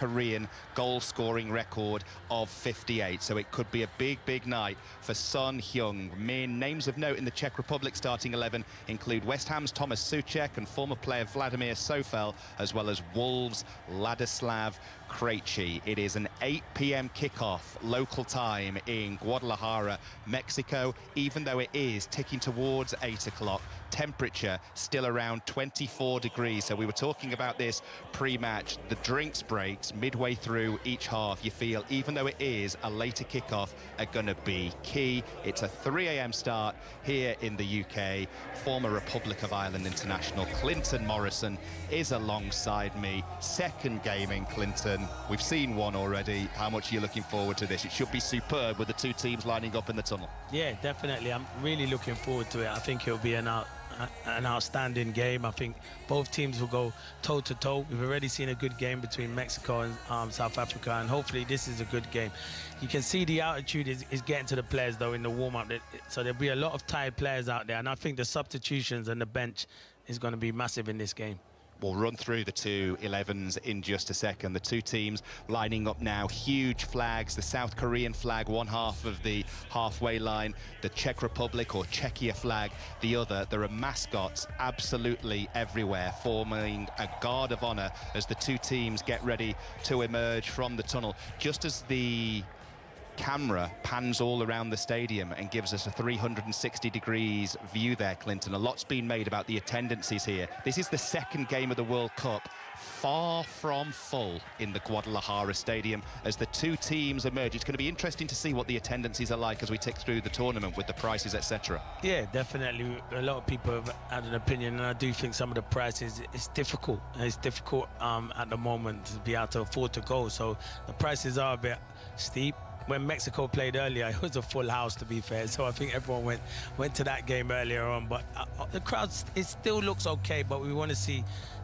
Korean goal-scoring record of 58. So it could be a big night for Son Heung-min. Names of note in the Czech Republic starting 11 include West Ham's Thomas Souček and former player Vladimir Sofel, as well as Wolves' Ladislav Krejci. It is an 8 p.m. kickoff local time in Guadalajara, Mexico. Even though it is ticking towards 8 o'clock, temperature still around 24 degrees. So we were talking about this pre-match. The drinks breaks midway through each half, you feel, even though it is a later kickoff, are going to be key. It's a 3 a.m. start here in the UK. Former Republic of Ireland international Clinton Morrison is alongside me. Second game in Clinton. We've seen one already. How much are you looking forward to this? It should be superb with the two teams lining up in the tunnel. Yeah, definitely. I'm really looking forward to it. I think it'll be an outstanding game. I think both teams will go toe-to-toe. We've already seen a good game between Mexico and South Africa, and hopefully this is a good game. You can see the altitude is getting to the players, though, in the warm-up. So there'll be a lot of tired players out there, and I think the substitutions and the bench is going to be massive in this game. We'll run through the two 11s in just a second. The two teams lining up now, huge flags. The South Korean flag, one half of the halfway line. The Czech Republic or Czechia flag, the other. There are mascots absolutely everywhere, forming a guard of honor as the two teams get ready to emerge from the tunnel. Just as the camera pans all around the stadium and gives us a 360 degrees view there, Clinton. A lot's been made about the attendances here. This is the second game of the World Cup, far from full in the Guadalajara stadium as the two teams emerge. It's going to be interesting to see what the attendances are like as we tick through the tournament with the prices, etc. Yeah, definitely. A lot of people have had an opinion, and I do think some of the prices, it's difficult. It's difficult at the moment to be able to afford to go. So the prices are a bit steep. When Mexico played earlier, it was a full house, to be fair. So I think everyone went to that game earlier on. But the crowds, it still looks okay, but we want to see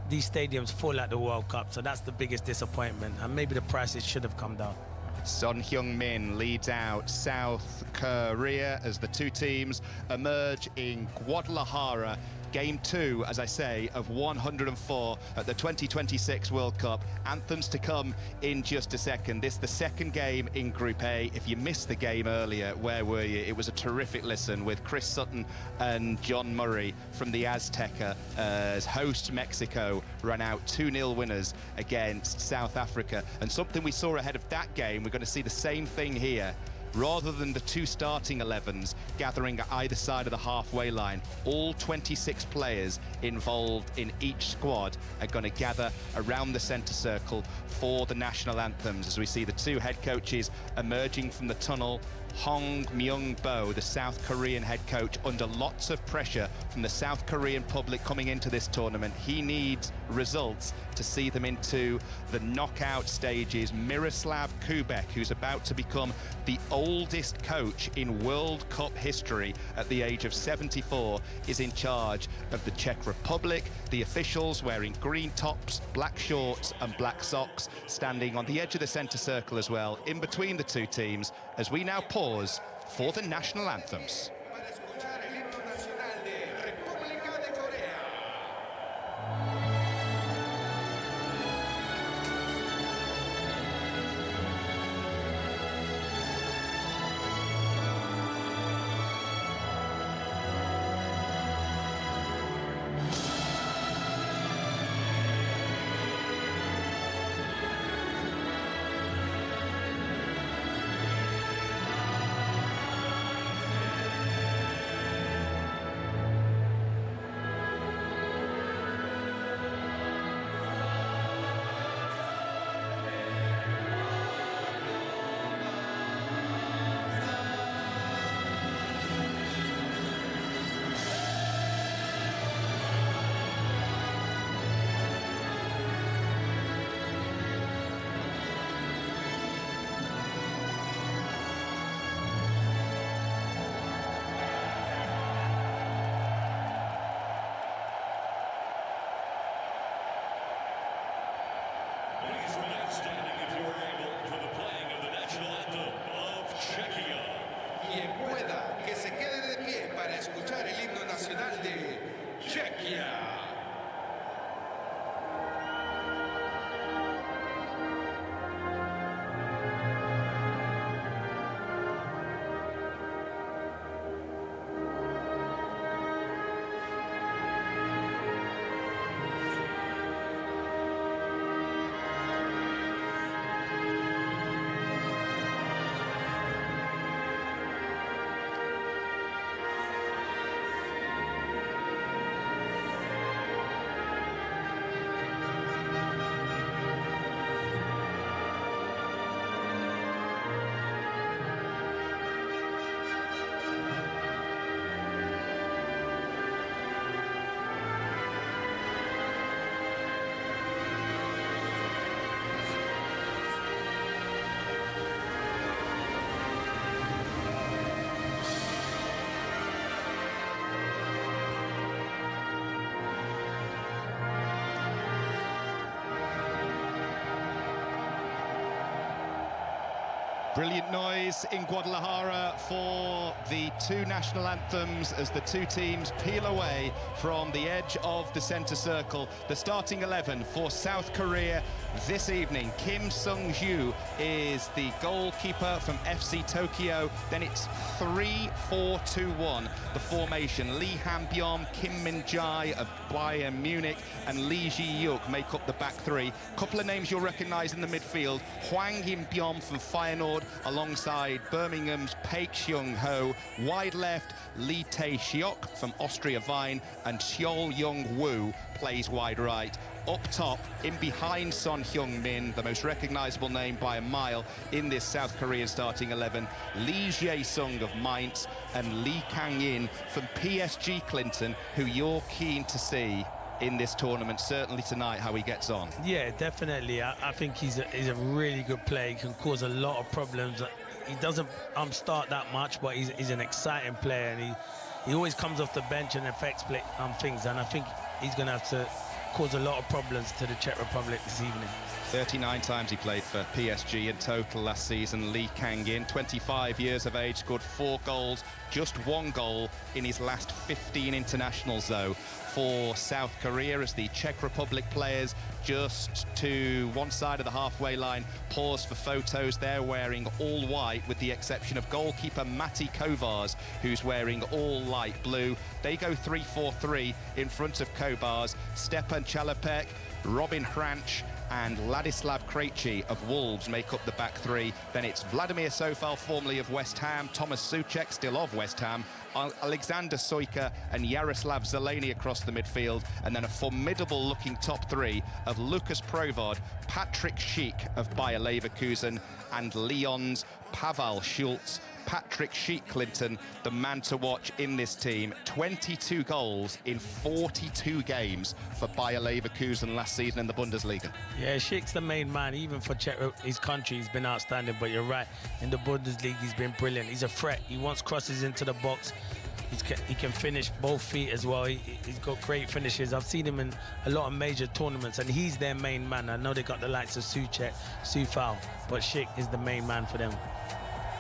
these stadiums full at the World Cup. So that's the biggest disappointment. And maybe the prices should have come down. Son Heung-min leads out South Korea as the two teams emerge in Guadalajara. Game 2, as I say, of 104 at the 2026 World Cup. Anthems to come in just a second. This the second game in Group A. If you missed the game earlier, where were you? It was a terrific listen with Chris Sutton and John Murray from the Azteca as host Mexico ran out 2-0 winners against South Africa. And something we saw ahead of that game, we're going to see the same thing here. Rather than the two starting 11s gathering at either side of the halfway line, all 26 players involved in each squad are going to gather around the centre circle for the national anthems as we see the two head coaches emerging from the tunnel. Hong Myung-bo, the South Korean head coach, under lots of pressure from the South Korean public coming into this tournament. He needs results to see them into the knockout stages. Miroslav Kubek, who's about to become the oldest coach in World Cup history at the age of 74, is in charge of the Czech Republic. The officials wearing green tops, black shorts and black socks, standing on the edge of the centre circle as well, in between the two teams, as we now pause for the national anthems. Brilliant noise in Guadalajara for the two national anthems as the two teams peel away from the edge of the centre circle. The starting 11 for South Korea this evening. Kim Sung-hyu is the goalkeeper from FC Tokyo. Then it's 3-4-2-1, the formation. Lee Han-byum, Kim Min-jae of Bayern Munich, and Lee Ji-yuk make up the back three. Couple of names you'll recognise in the midfield. Hwang In-byum from Feyenoord, alongside Birmingham's Paik Seung-ho. Wide left, Lee Tae-seok from Austria Wien, and Cheol Young-woo plays wide right. Up top, in behind Son Heung-min, the most recognisable name by a mile in this South Korean starting 11, Lee Jae-sung of Mainz, and Lee Kang-in from PSG Clinton, who you're keen to see in this tournament, certainly tonight, how he gets on. Yeah, definitely. I think he's a really good player. He can cause a lot of problems. He doesn't start that much, but he's an exciting player, and he always comes off the bench and affects things, and I think he's going to have to cause a lot of problems to the Czech Republic this evening. 39 times he played for PSG in total last season. Lee Kang-in, 25 years of age, scored 4 goals, just 1 goal in his last 15 internationals, though, for South Korea, as the Czech Republic players just to one side of the halfway line pause for photos. They're wearing all white, with the exception of goalkeeper Mati Kovář, who's wearing all light blue. They go 3-4-3 in front of Kovář. Stepan Chalapek, Robin Hranč, and Ladislav Krejci of Wolves make up the back three. Then it's Vladimir Sofal, formerly of West Ham, Thomas Souček, still of West Ham, Alexander Sojka and Jaroslav Zeleny across the midfield, and then a formidable-looking top three of Lucas Provod, Patrick Schick of Bayer Leverkusen, and Lyon's Pavel Schultz. Patrick Schick Clinton, the man to watch in this team. 22 goals in 42 games for Bayer Leverkusen last season in the Bundesliga. Yeah, Schick's the main man. Even for his country, he's been outstanding. But you're right, in the Bundesliga, he's been brilliant. He's a threat. He wants crosses into the box. He can finish both feet as well. He's got great finishes. I've seen him in a lot of major tournaments, and he's their main man. I know they got the likes of Souček, Sofal, but Schick is the main man for them.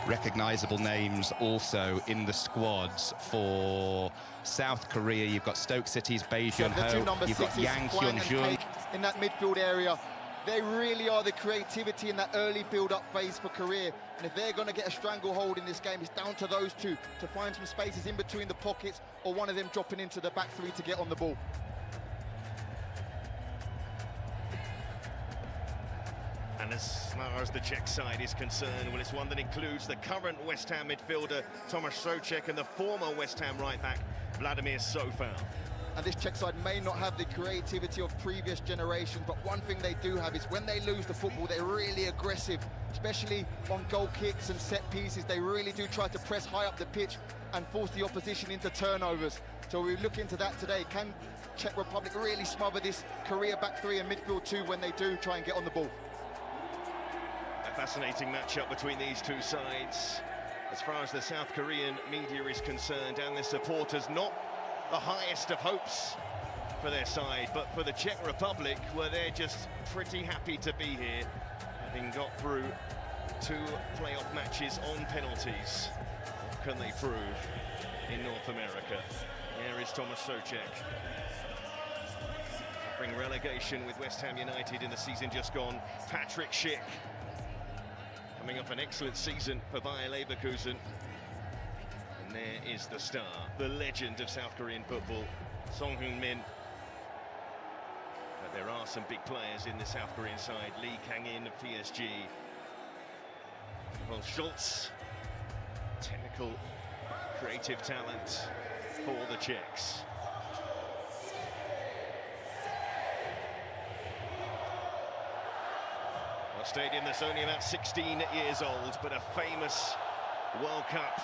Recognisable names also in the squads for South Korea. You've got Stoke City's Bae Jun-ho, you've got Yang Hyun-jun. In that midfield area, they really are the creativity in that early build-up phase for Korea. And if they're going to get a stranglehold in this game, it's down to those two to find some spaces in between the pockets, or one of them dropping into the back three to get on the ball. And as far as the Czech side is concerned, well, it's one that includes the current West Ham midfielder Tomáš Souček and the former West Ham right-back Vladimir Sofal. And this Czech side may not have the creativity of previous generations, but one thing they do have is when they lose the football, they're really aggressive, especially on goal kicks and set pieces. They really do try to press high up the pitch and force the opposition into turnovers. So we look into that today. Can Czech Republic really smother this Korea back three and midfield two when they do try and get on the ball? A fascinating matchup between these two sides. As far as the South Korean media is concerned, and their supporters, not the highest of hopes for their side, but for the Czech Republic, where they're just pretty happy to be here, having got through 2 playoff matches on penalties. What can they prove in North America? Here is Tomáš Souček, suffering relegation with West Ham United in the season just gone. Patrick Schick, coming off an excellent season for Bayer Leverkusen. And there is the star, the legend of South Korean football, Son Heung-min. But there are some big players in the South Korean side. Lee Kang-in of PSG. Well, Schultz, technical, creative talent for the Czechs. A stadium that's only about 16 years old, but a famous World Cup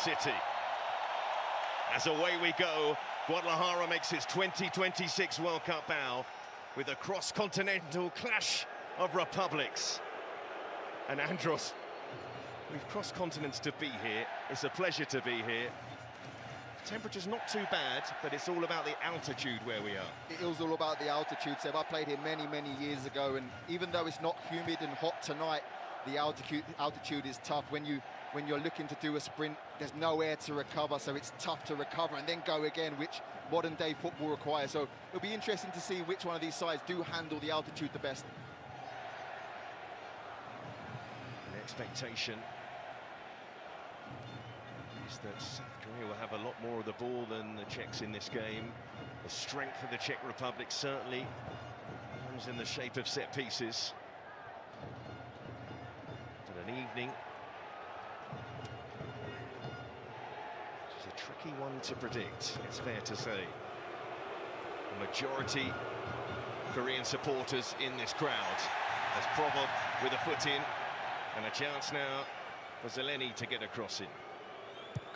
city. As away we go, Guadalajara makes its 2026 World Cup bow with a cross-continental clash of republics. And Andros, we've crossed continents to be here. It's a pleasure to be here. Temperature's not too bad, but it's all about the altitude where we are. It is all about the altitude, Seb. I played here many, many years ago, and even though it's not humid and hot tonight, the altitude is tough. When you're looking to do a sprint, there's no air to recover, so it's tough to recover and then go again, which modern day football requires. So it'll be interesting to see which one of these sides do handle the altitude the best. An expectation is that South Korea will have a lot more of the ball than the Czechs in this game. The strength of the Czech Republic certainly comes in the shape of set pieces. But an evening which is a tricky one to predict, it's fair to say. The majority of Korean supporters in this crowd, as Provod with a foot in, and a chance now for Zeleny to get a cross in.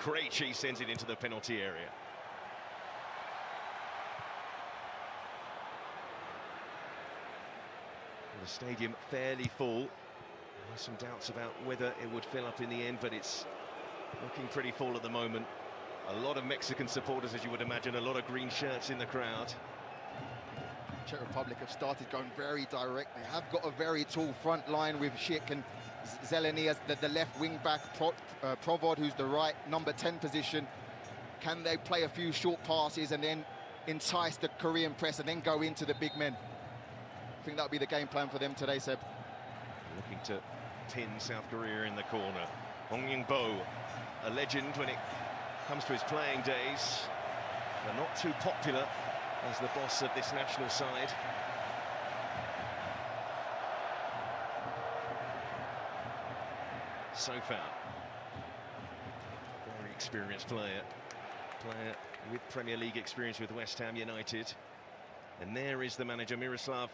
Krejci sends it into the penalty area. The stadium fairly full. There's some doubts about whether it would fill up in the end, but it's looking pretty full at the moment. A lot of Mexican supporters, as you would imagine, a lot of green shirts in the crowd. Czech Republic have started going very direct. They have got a very tall front line with Schick and Zeleny as the left wing back, Provod, who's the right number 10 position. Can they play a few short passes and then entice the Korean press and then go into the big men? I think that'll be the game plan for them today, Seb. Looking to pin South Korea in the corner. Hong Young-bo, a legend when it comes to his playing days, but not too popular as the boss of this national side. So far, very experienced player with Premier League experience with West Ham United. And there is the manager, Miroslav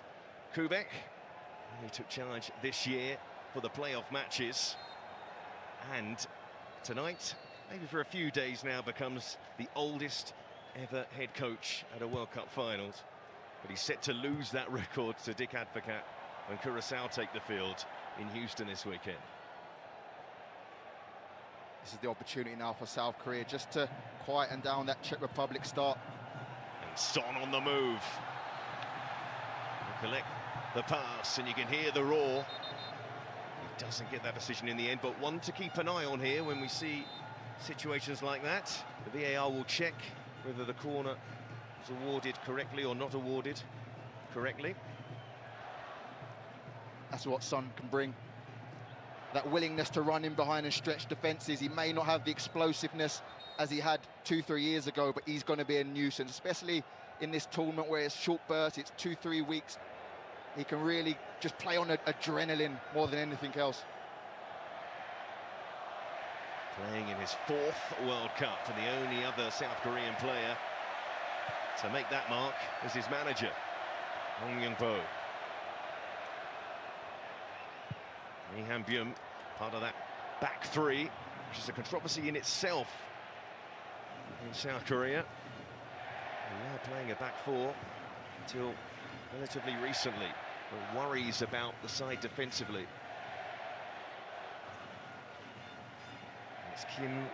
Kubek. He took charge this year for the playoff matches, and tonight, maybe for a few days now, becomes the oldest ever head coach at a World Cup finals. But he's set to lose that record to Dick Advocat when Curaçao take the field in Houston this weekend. This is the opportunity now for South Korea just to quieten down that Czech Republic start. And Son on the move. He'll collect the pass, and you can hear the roar. He doesn't get that decision in the end, but one to keep an eye on here when we see situations like that. The VAR will check whether the corner was awarded correctly or not awarded correctly. That's what Son can bring. That willingness to run in behind and stretch defences. He may not have the explosiveness as he had 2-3 years ago, but he's going to be a nuisance, especially in this tournament where it's short bursts, it's 2-3 weeks. He can really just play on adrenaline more than anything else. Playing in his 4th World Cup, and the only other South Korean player to make that mark is his manager, Hong Young-bo. Lee Han-byum, part of that back three, which is a controversy in itself in South Korea. They were playing a back four until relatively recently, but worries about the side defensively. It's Kim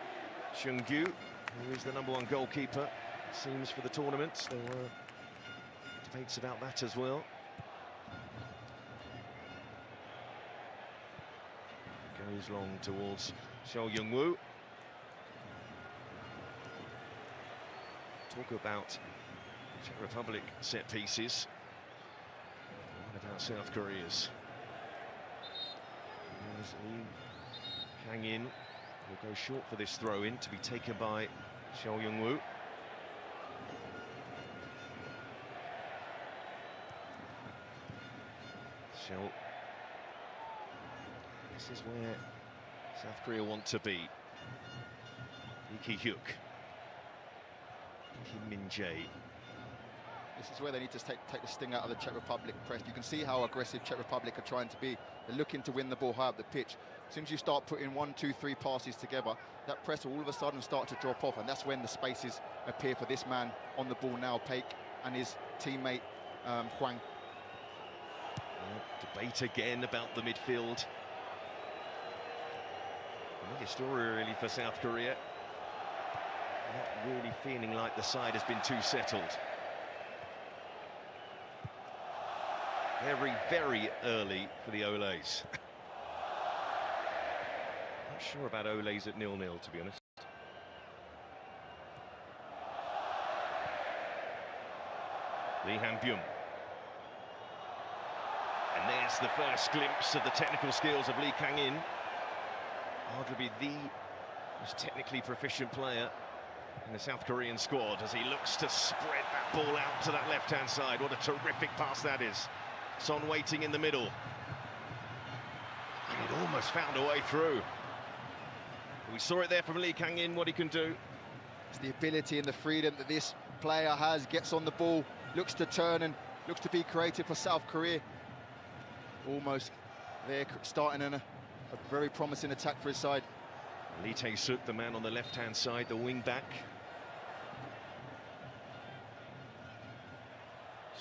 Seung-gyu, who is the #1 goalkeeper, it seems, for the tournament. There were debates about that as well. Goes long towards Seo Young-woo. Talk about Czech Republic set pieces. What about South Korea's? As Lee Kang-in will go short for this throw-in, to be taken by Seo Young-woo. Seo. This is where South Korea want to be. Lee Ki-hyuk, Kim Min-jae. This is where they need to take the sting out of the Czech Republic press. You can see how aggressive Czech Republic are trying to be. They're looking to win the ball high up the pitch. As soon as you start putting 1, 2, 3 passes together, that press will all of a sudden start to drop off, and that's when the spaces appear for this man on the ball now, Paik, and his teammate Hwang. Debate again about the midfield. Another story really for South Korea. Not really feeling like the side has been too settled. Very, very early for the Olays. not sure about Ole's at 0-0, to be honest. Lee Han-byum. And there's the first glimpse of the technical skills of Lee Kang-in. Arguably the most technically proficient player in the South Korean squad, as he looks to spread that ball out to that left-hand side. What a terrific pass that is. Son waiting in the middle. And it almost found a way through. We saw it there from Lee Kang-in, what he can do. It's the ability and the freedom that this player has, gets on the ball, looks to turn and looks to be creative for South Korea. Almost there, starting a very promising attack for his side. Lee Tae-suk, the man on the left-hand side, the wing-back.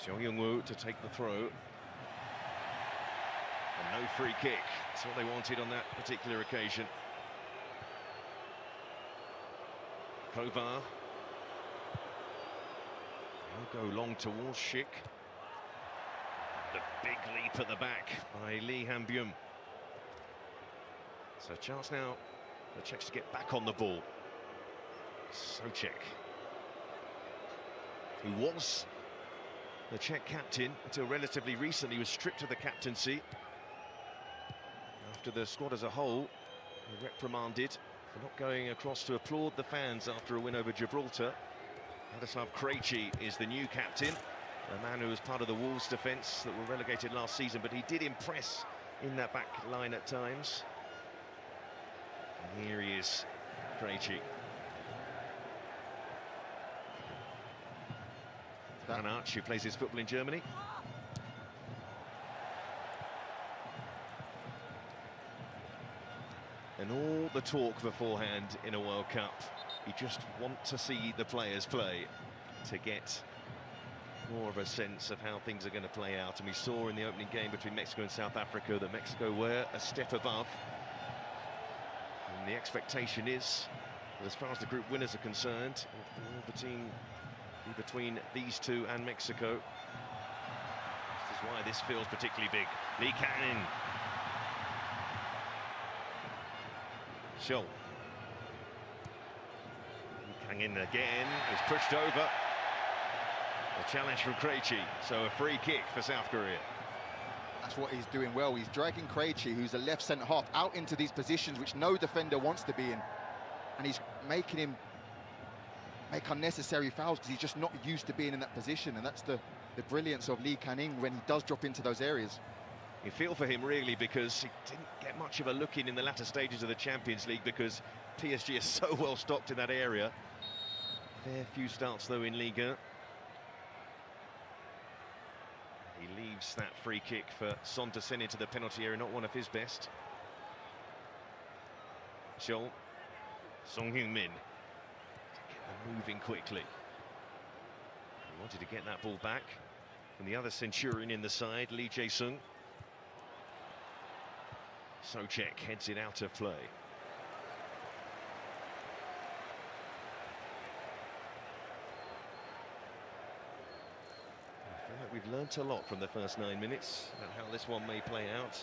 Seo Young-woo to take the throw. And no free kick. That's what they wanted on that particular occasion. Kovar. He'll go long towards Schick. The big leap at the back by Lee Han-byum. So chance now for the Czechs to get back on the ball. Souček, who was the Czech captain until relatively recently, was stripped of the captaincy after the squad as a whole were reprimanded for not going across to applaud the fans after a win over Gibraltar. Ladislav Krejci is the new captain, a man who was part of the Wolves defence that were relegated last season, but he did impress in that back line at times. And here he is, Krejci. Van Arch, who plays his football in Germany. And all the talk beforehand in a World Cup, you just want to see the players play to get more of a sense of how things are going to play out. And we saw in the opening game between Mexico and South Africa that Mexico were a step above. And the expectation is, as far as the group winners are concerned, it will be between these two and Mexico. This is why this feels particularly big. Lee Kang-in. Scholl. Kang-in again, is pushed over. A challenge from Krejci, so a free kick for South Korea. That's what he's doing well. He's dragging Krejci, who's a left centre half, out into these positions which no defender wants to be in, and he's making him make unnecessary fouls because he's just not used to being in that position. And that's the brilliance of Lee Kang-in when he does drop into those areas. You feel for him really, because he didn't get much of a look in the latter stages of the Champions League, because PSG is so well stocked in that area. Fair few starts though in Liga. He leaves that free kick for Son to send into the penalty area, not one of his best. Scholl, Song Heung-min to get them moving quickly. He wanted to get that ball back from the other Centurion in the side, Lee Jae-sung. Souček heads it out of play. I feel like we've learnt a lot from the first 9 minutes about how this one may play out.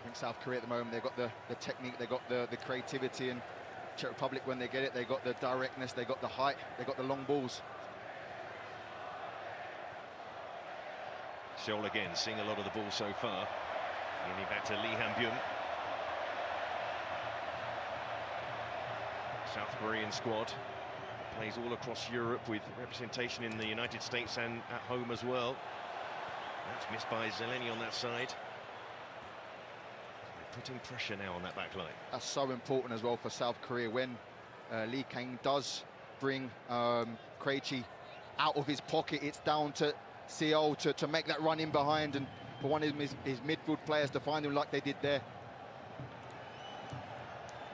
I think South Korea at the moment, they've got the technique, they've got the creativity, and Czech Republic, when they get it, they've got the directness, they've got the height, they've got the long balls. Scholl again, seeing a lot of the ball so far. Getting back to Lee Han-byum. South Korean squad plays all across Europe with representation in the United States and at home as well. That's missed by Zeleny on that side. They're putting pressure now on that back line. That's so important as well for South Korea when Lee Kang does bring Krejci out of his pocket. It's down to Seol to make that run in behind, and for one of his midfield players to find him like they did there.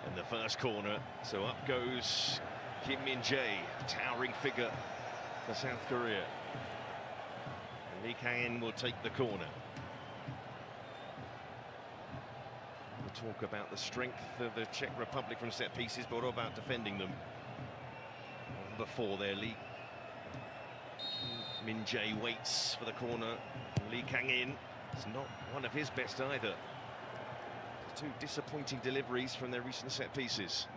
And the first corner, so up goes Kim Min-jae, towering figure for South Korea. And Lee Kang-in will take the corner. We'll talk about the strength of the Czech Republic from set pieces, but what about defending them? Before there, Min-jae waits for the corner. Lee Kang-in It's not one of his best either. Two disappointing deliveries from their recent set pieces.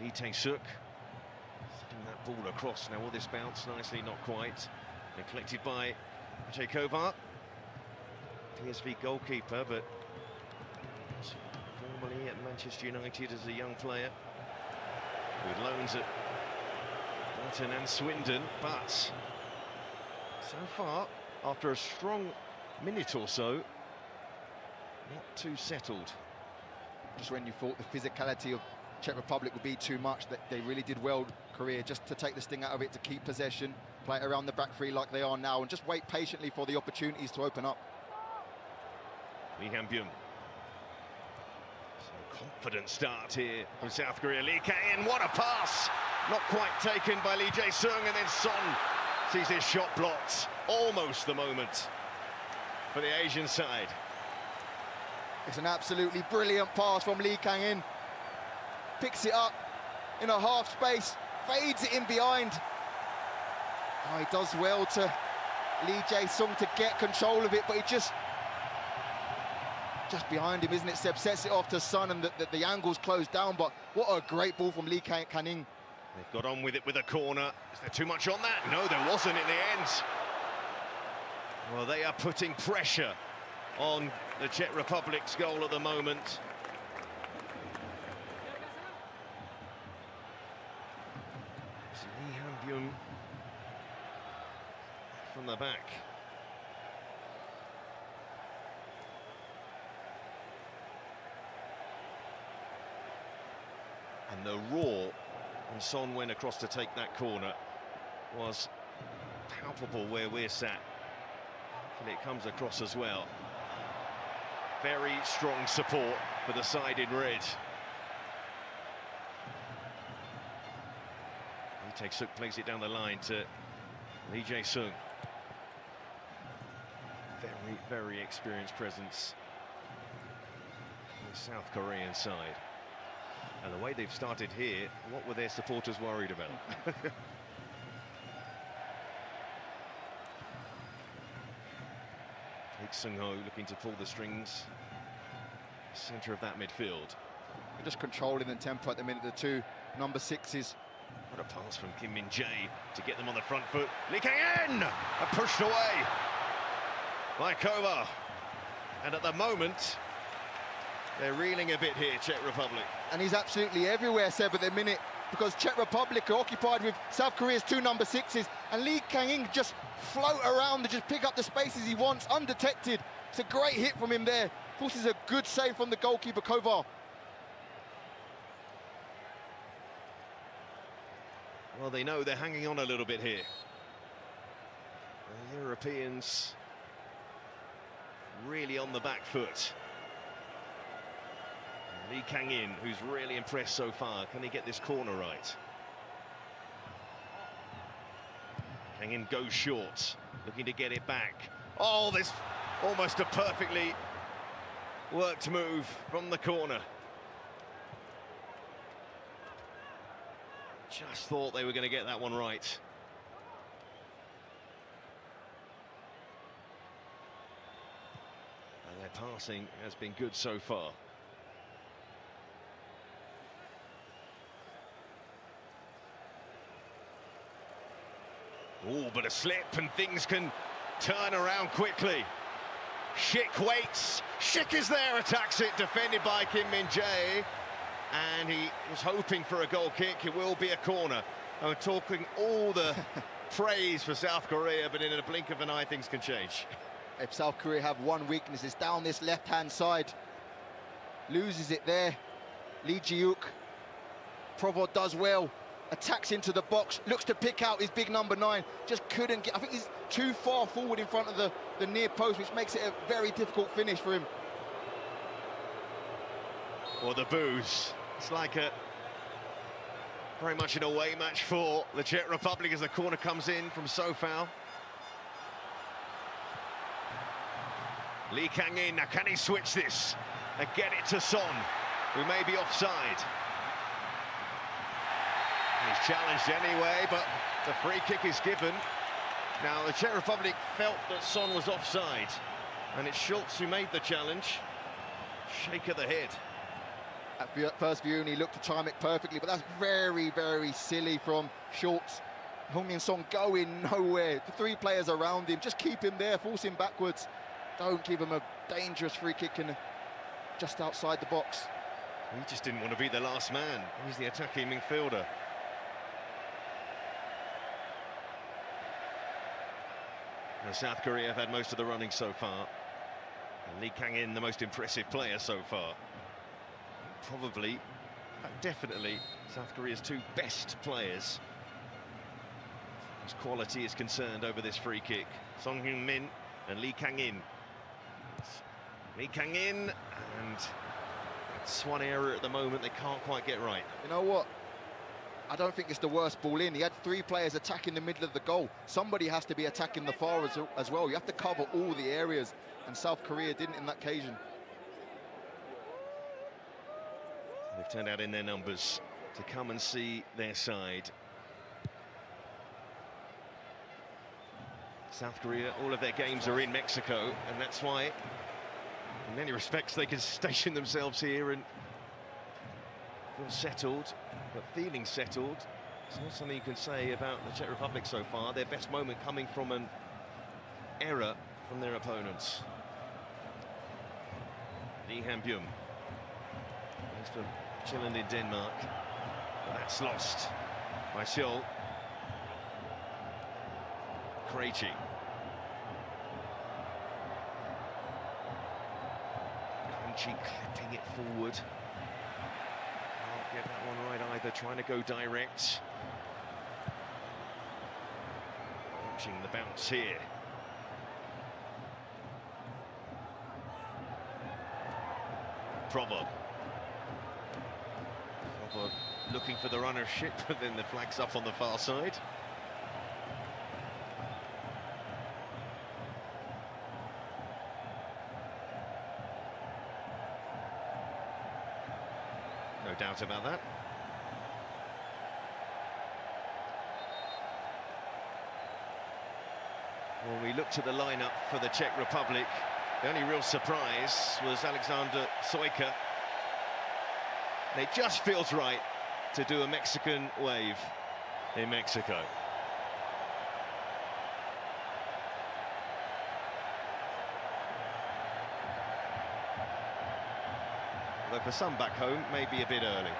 Lee Tae-suk setting that ball across. Now will this bounce nicely? Not quite. And collected by Kovar, PSV goalkeeper, but was formerly at Manchester United as a young player, with loans at Brighton and Swindon. But so far, after a strong minute or so, not too settled. Just when you thought the physicality of Czech Republic would be too much, that they really did well, Korea, just to take the sting out of it, to keep possession, play it around the back three like they are now, and just wait patiently for the opportunities to open up. Lee Han-byung. Some confident start here from South Korea. Lee Kang-in, what a pass! Not quite taken by Lee Jae-sung, and then Son sees his shot blocked. Almost the moment for the Asian side. It's an absolutely brilliant pass from Lee Kang-in. Picks it up in a half space, fades it in behind. Oh, he does well to Lee Jae-sung to get control of it, but he just behind him, isn't it, Seb? Sets it off to Son, and the angle's closed down, but what a great ball from Lee Kang-in. They've got on with it with a corner. Is there too much on that? No, there wasn't in the end. Well, they are putting pressure on the Czech Republic's goal at the moment. It's Lee Han-byung from the back. And the roar when Son went across to take that corner was palpable where we're sat. And it comes across as well. Very strong support for the side in red. Lee Tae-suk plays it down the line to Lee Jae-sung. Very, very experienced presence on the South Korean side. And the way they've started here, what were their supporters worried about? Sung-ho looking to pull the strings, centre of that midfield. They're just controlling the tempo at the minute, the two number sixes. What a pass from Kim Min-jae to get them on the front foot. Lee Kang-in! Pushed away by Kovar. And at the moment, they're reeling a bit here, Czech Republic. And he's absolutely everywhere, Seb, at the minute, because Czech Republic are occupied with South Korea's two number sixes, and Lee Kang-in just float around and just pick up the spaces he wants, undetected. It's a great hit from him there. Forces a good save from the goalkeeper, Kovar. Well, they know they're hanging on a little bit here. The Europeans really on the back foot. Lee Kang-in, who's really impressed so far. Can he get this corner right? Kang-in goes short, looking to get it back. Oh, this almost a perfectly worked move from the corner. Just thought they were going to get that one right. And their passing has been good so far. Oh, but a slip and things can turn around quickly. Schick waits. Schick is there, attacks it, defended by Kim Min-jae. And he was hoping for a goal kick. It will be a corner. I'm talking all the praise for South Korea, but in a blink of an eye, things can change. If South Korea have one weakness, it's down this left-hand side. Loses it there. Lee Ji-wook. Provo does well. Attacks into the box, looks to pick out his big number 9, just couldn't get. I think he's too far forward in front of the near post, which makes it a very difficult finish for him. Or the boos. It's like a very much an away match for the Czech Republic as the corner comes in from Sofao. Lee Kang-in, now can he switch this and get it to Son, who may be offside? He's challenged anyway, but the free kick is given. Now, the Czech Republic felt that Son was offside, and it's Schultz who made the challenge. Shake of the head. At first view, and he looked to time it perfectly, but that's very, very silly from Schultz. Heung-min Son going nowhere. The three players around him, just keep him there, force him backwards. Don't give him a dangerous free kick just outside the box. He just didn't want to be the last man. He's the attacking midfielder. Now, South Korea have had most of the running so far. And Lee Kang-in, the most impressive player so far. Probably, definitely, South Korea's two best players as quality is concerned over this free kick. Song Heung-min and Lee Kang-in. Lee Kang-in, and that's one area at the moment they can't quite get right. You know what? I don't think it's the worst ball in. He had three players attacking the middle of the goal. Somebody has to be attacking the far as well. You have to cover all the areas, and South Korea didn't in that occasion. They've turned out in their numbers to come and see their side. South Korea, all of their games are in Mexico, and that's why, in many respects, they can station themselves here and feel settled. But feeling settled, it's not something you can say about the Czech Republic so far. Their best moment coming from an error from their opponents. Lee Han-byum. He's from Chillend in Denmark. But that's lost by Seoul. Krejci. Krejci clipping it forward. Can't get that one right either, trying to go direct. Watching the bounce here. Provo looking for the runnership, but then the flag's up on the far side. No doubt about that. When we looked at the lineup for the Czech Republic, the only real surprise was Alexander Sojka. And it just feels right to do a Mexican wave in Mexico. Though for some back home, maybe a bit early.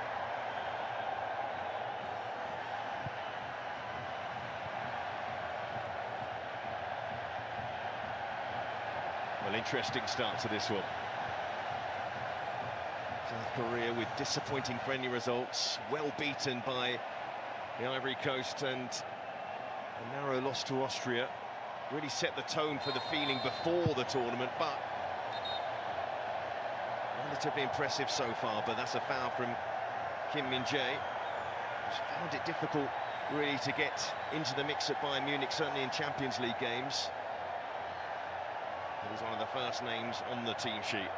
Well, interesting start to this one. South Korea with disappointing friendly results, well beaten by the Ivory Coast, and a narrow loss to Austria. Really set the tone for the feeling before the tournament, but relatively impressive so far. But that's a foul from Kim Min-jae, who's found it difficult really to get into the mix at Bayern Munich, certainly in Champions League games. He's one of the first names on the team sheet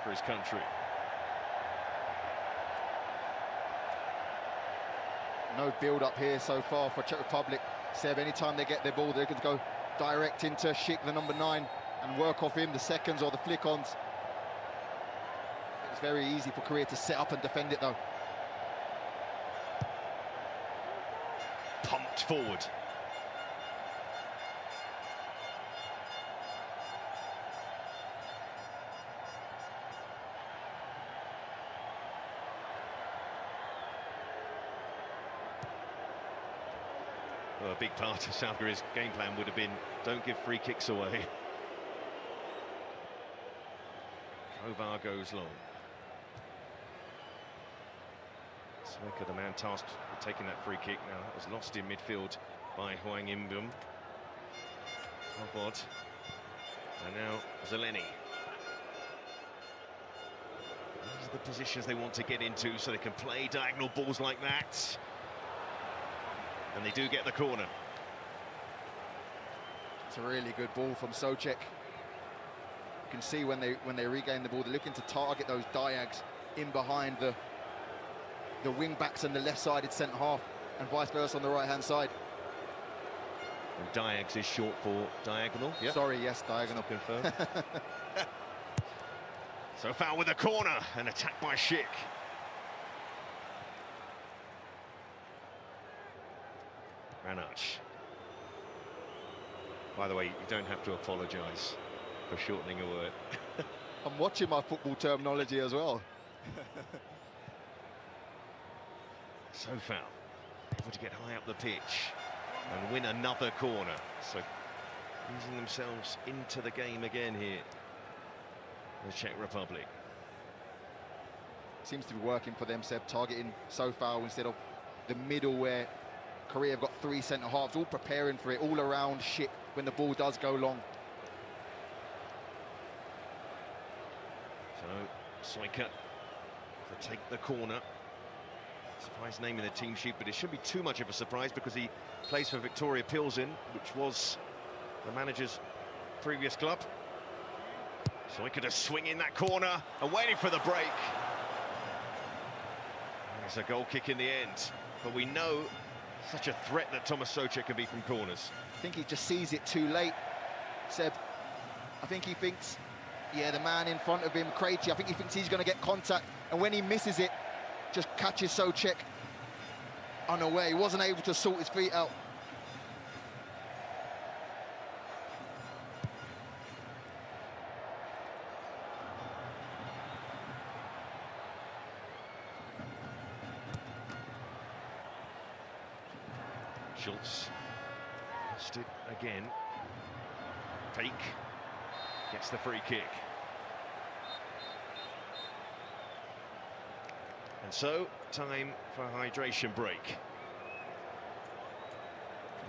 for his country. No build-up here so far for Czech Republic. Seb, anytime they get their ball, they're going to go direct into Schick, the number 9, and work off him, the seconds or the flick-ons. It's very easy for Korea to set up and defend it, though. Pumped forward. Well, a big part of South Korea's game plan would have been don't give free kicks away. Kovar goes long. Sojka, the man tasked with taking that free kick, now that was lost in midfield by Hwang In-beom. Provod. And now Zeleny. These are the positions they want to get into so they can play diagonal balls like that. And they do get the corner. It's a really good ball from Sojka. You can see when they regain the ball, they're looking to target those diags in behind the wing backs and the left-sided centre half, and vice versa on the right-hand side. And Diags is short for diagonal. Yep. Sorry, yes, diagonal. Confirmed. So foul with a corner, and attack by Schick. Ranach. By the way, you don't have to apologise for shortening a word. I'm watching my football terminology as well. So foul, able to get high up the pitch and win another corner. So easing themselves into the game again here, the Czech Republic. Seems to be working for them, Seb, targeting Sofao instead of the middle where Korea have got 3 centre-halves, all preparing for it, all around Schick when the ball does go long. So Soika to take the corner. Surprise name in the team sheet, but it shouldn't be too much of a surprise because he plays for Victoria Pilsen, which was the manager's previous club. Soika to swing in that corner and waiting for the break. And it's a goal kick in the end, but we know such a threat that Tomas Souček can be from corners. I think he just sees it too late, Seb. I think he thinks, yeah, the man in front of him, Krejci, I think he thinks he's going to get contact, and when he misses it, just catches Souček unaware. He wasn't able to sort his feet out. Schultz lost it again. Fake gets the free kick. And so, time for a hydration break.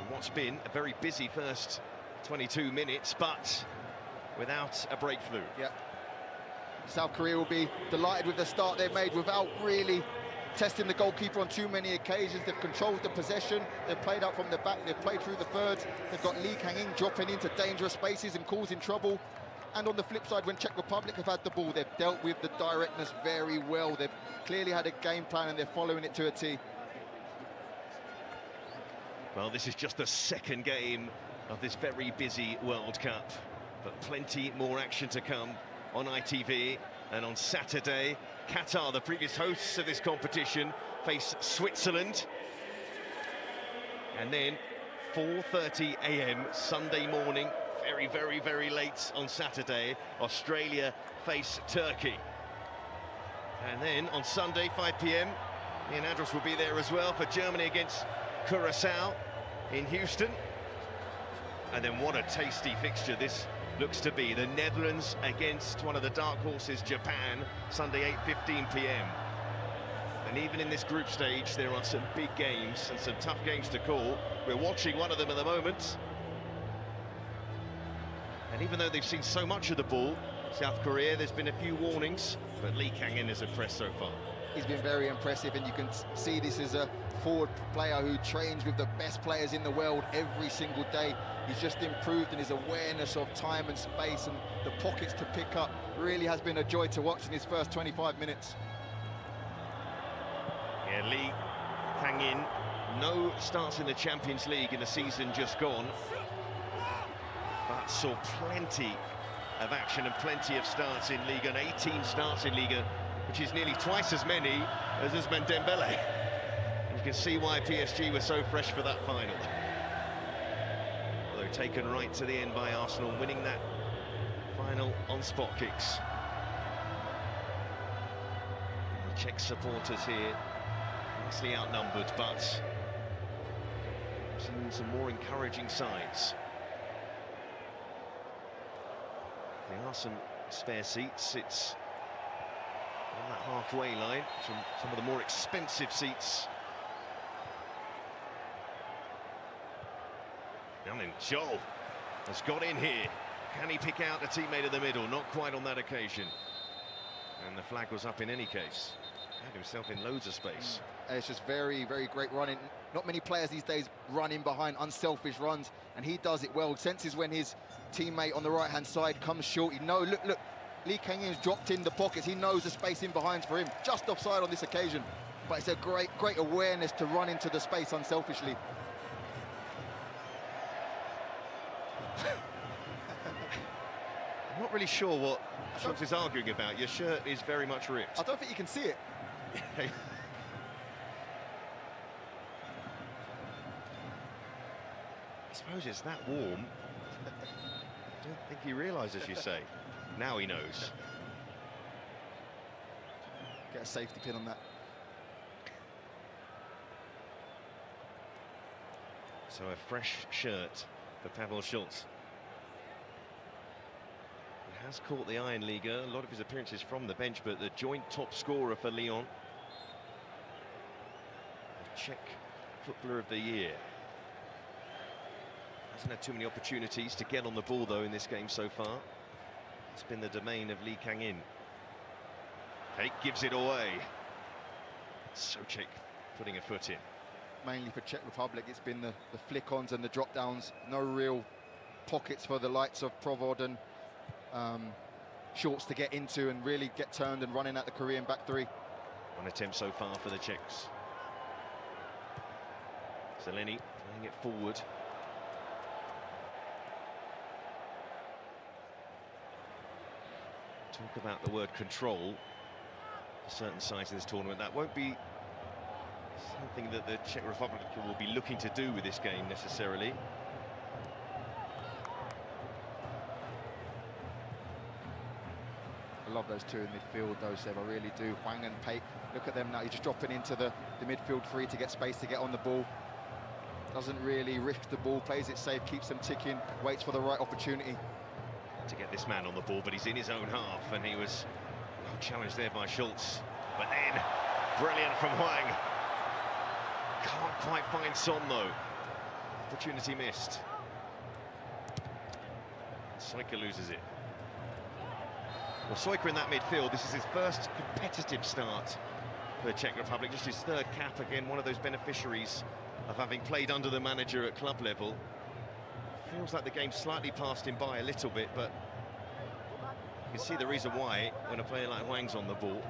And what's been a very busy first 22 minutes, but without a breakthrough. Yeah. South Korea will be delighted with the start they've made without really testing the goalkeeper on too many occasions. They've controlled the possession, they've played out from the back, they've played through the thirds, they've got Lee Kang-in dropping into dangerous spaces and causing trouble. And on the flip side, when Czech Republic have had the ball, they've dealt with the directness very well. They've clearly had a game plan and they're following it to a T. Well, this is just the second game of this very busy World Cup, but plenty more action to come on ITV. And on Saturday, Qatar, the previous hosts of this competition, face Switzerland. And then 4:30 a.m. Sunday morning, very, very, very late on Saturday, Australia face Turkey. And then on Sunday, 5 p.m, Ian Andros will be there as well for Germany against Curacao in Houston. And then what a tasty fixture this looks to be. The Netherlands against one of the dark horses, Japan, Sunday, 8:15 p.m. And even in this group stage, there are some big games and some tough games to call. We're watching one of them at the moment. And even though they've seen so much of the ball, South Korea, there's been a few warnings, but Lee Kang-in has impressed so far. He's been very impressive, and you can see this is a forward player who trains with the best players in the world every single day. He's just improved in his awareness of time and space and the pockets to pick up. Really has been a joy to watch in his first 25 minutes. Yeah, Lee Kang-in, no starts in the Champions League in the season just gone, but saw plenty of action and plenty of starts in Liga, and 18 starts in Liga, which is nearly twice as many as Ousmane Dembele. You can see why PSG were so fresh for that final. Although taken right to the end by Arsenal, winning that final on spot kicks. And the Czech supporters here, nicely outnumbered, but seeing some more encouraging signs. There are some spare seats. It's on that halfway line, some of the more expensive seats. And then Joel has got in here. Can he pick out a teammate in the middle? Not quite on that occasion. And the flag was up in any case. Had himself in loads of space. It's just very, very great running. Not many players these days running behind unselfish runs, and he does it well. Senses when his teammate on the right-hand side comes short. He knows, look, Lee Kang-in's dropped in the pockets. He knows the space in behind for him. Just offside on this occasion, but it's a great awareness to run into the space unselfishly. I'm not really sure what Schultz is arguing about. Your shirt is very much ripped. I don't think you can see it. I suppose it's that warm. I don't think he realises, you say. Now he knows. Get a safety pin on that. So a fresh shirt for Pavel Schultz. He has caught the Iron Liga, a lot of his appearances from the bench, but the joint top scorer for Lyon. The Czech Footballer of the Year. Hasn't had too many opportunities to get on the ball, though, in this game so far. It's been the domain of Lee Kang-in. He gives it away. Souček putting a foot in. Mainly for Czech Republic, it's been the flick-ons and the drop-downs. No real pockets for the likes of Provod and Schultz to get into and really get turned and running at the Korean back three. One attempt so far for the Czechs. Zeleny playing it forward. Talk about the word control for certain sides in this tournament. That won't be something that the Czech Republic will be looking to do with this game necessarily. I love those two in midfield, though, Seb. I really do. Hwang and Paik. Look at them now. He's just dropping into the midfield three to get space to get on the ball. Doesn't really risk the ball, plays it safe, keeps them ticking, waits for the right opportunity To get this man on the ball, but he's in his own half, and he was well challenged there by Schultz. But then, brilliant from Hwang. Can't quite find Son, though. Opportunity missed. Soyka loses it. Well, Soyka in that midfield, this is his first competitive start for the Czech Republic, just his third cap, again, one of those beneficiaries of having played under the manager at club level. Feels like the game slightly passed him by a little bit, but you can see the reason why when a player like Hwang's on the ball.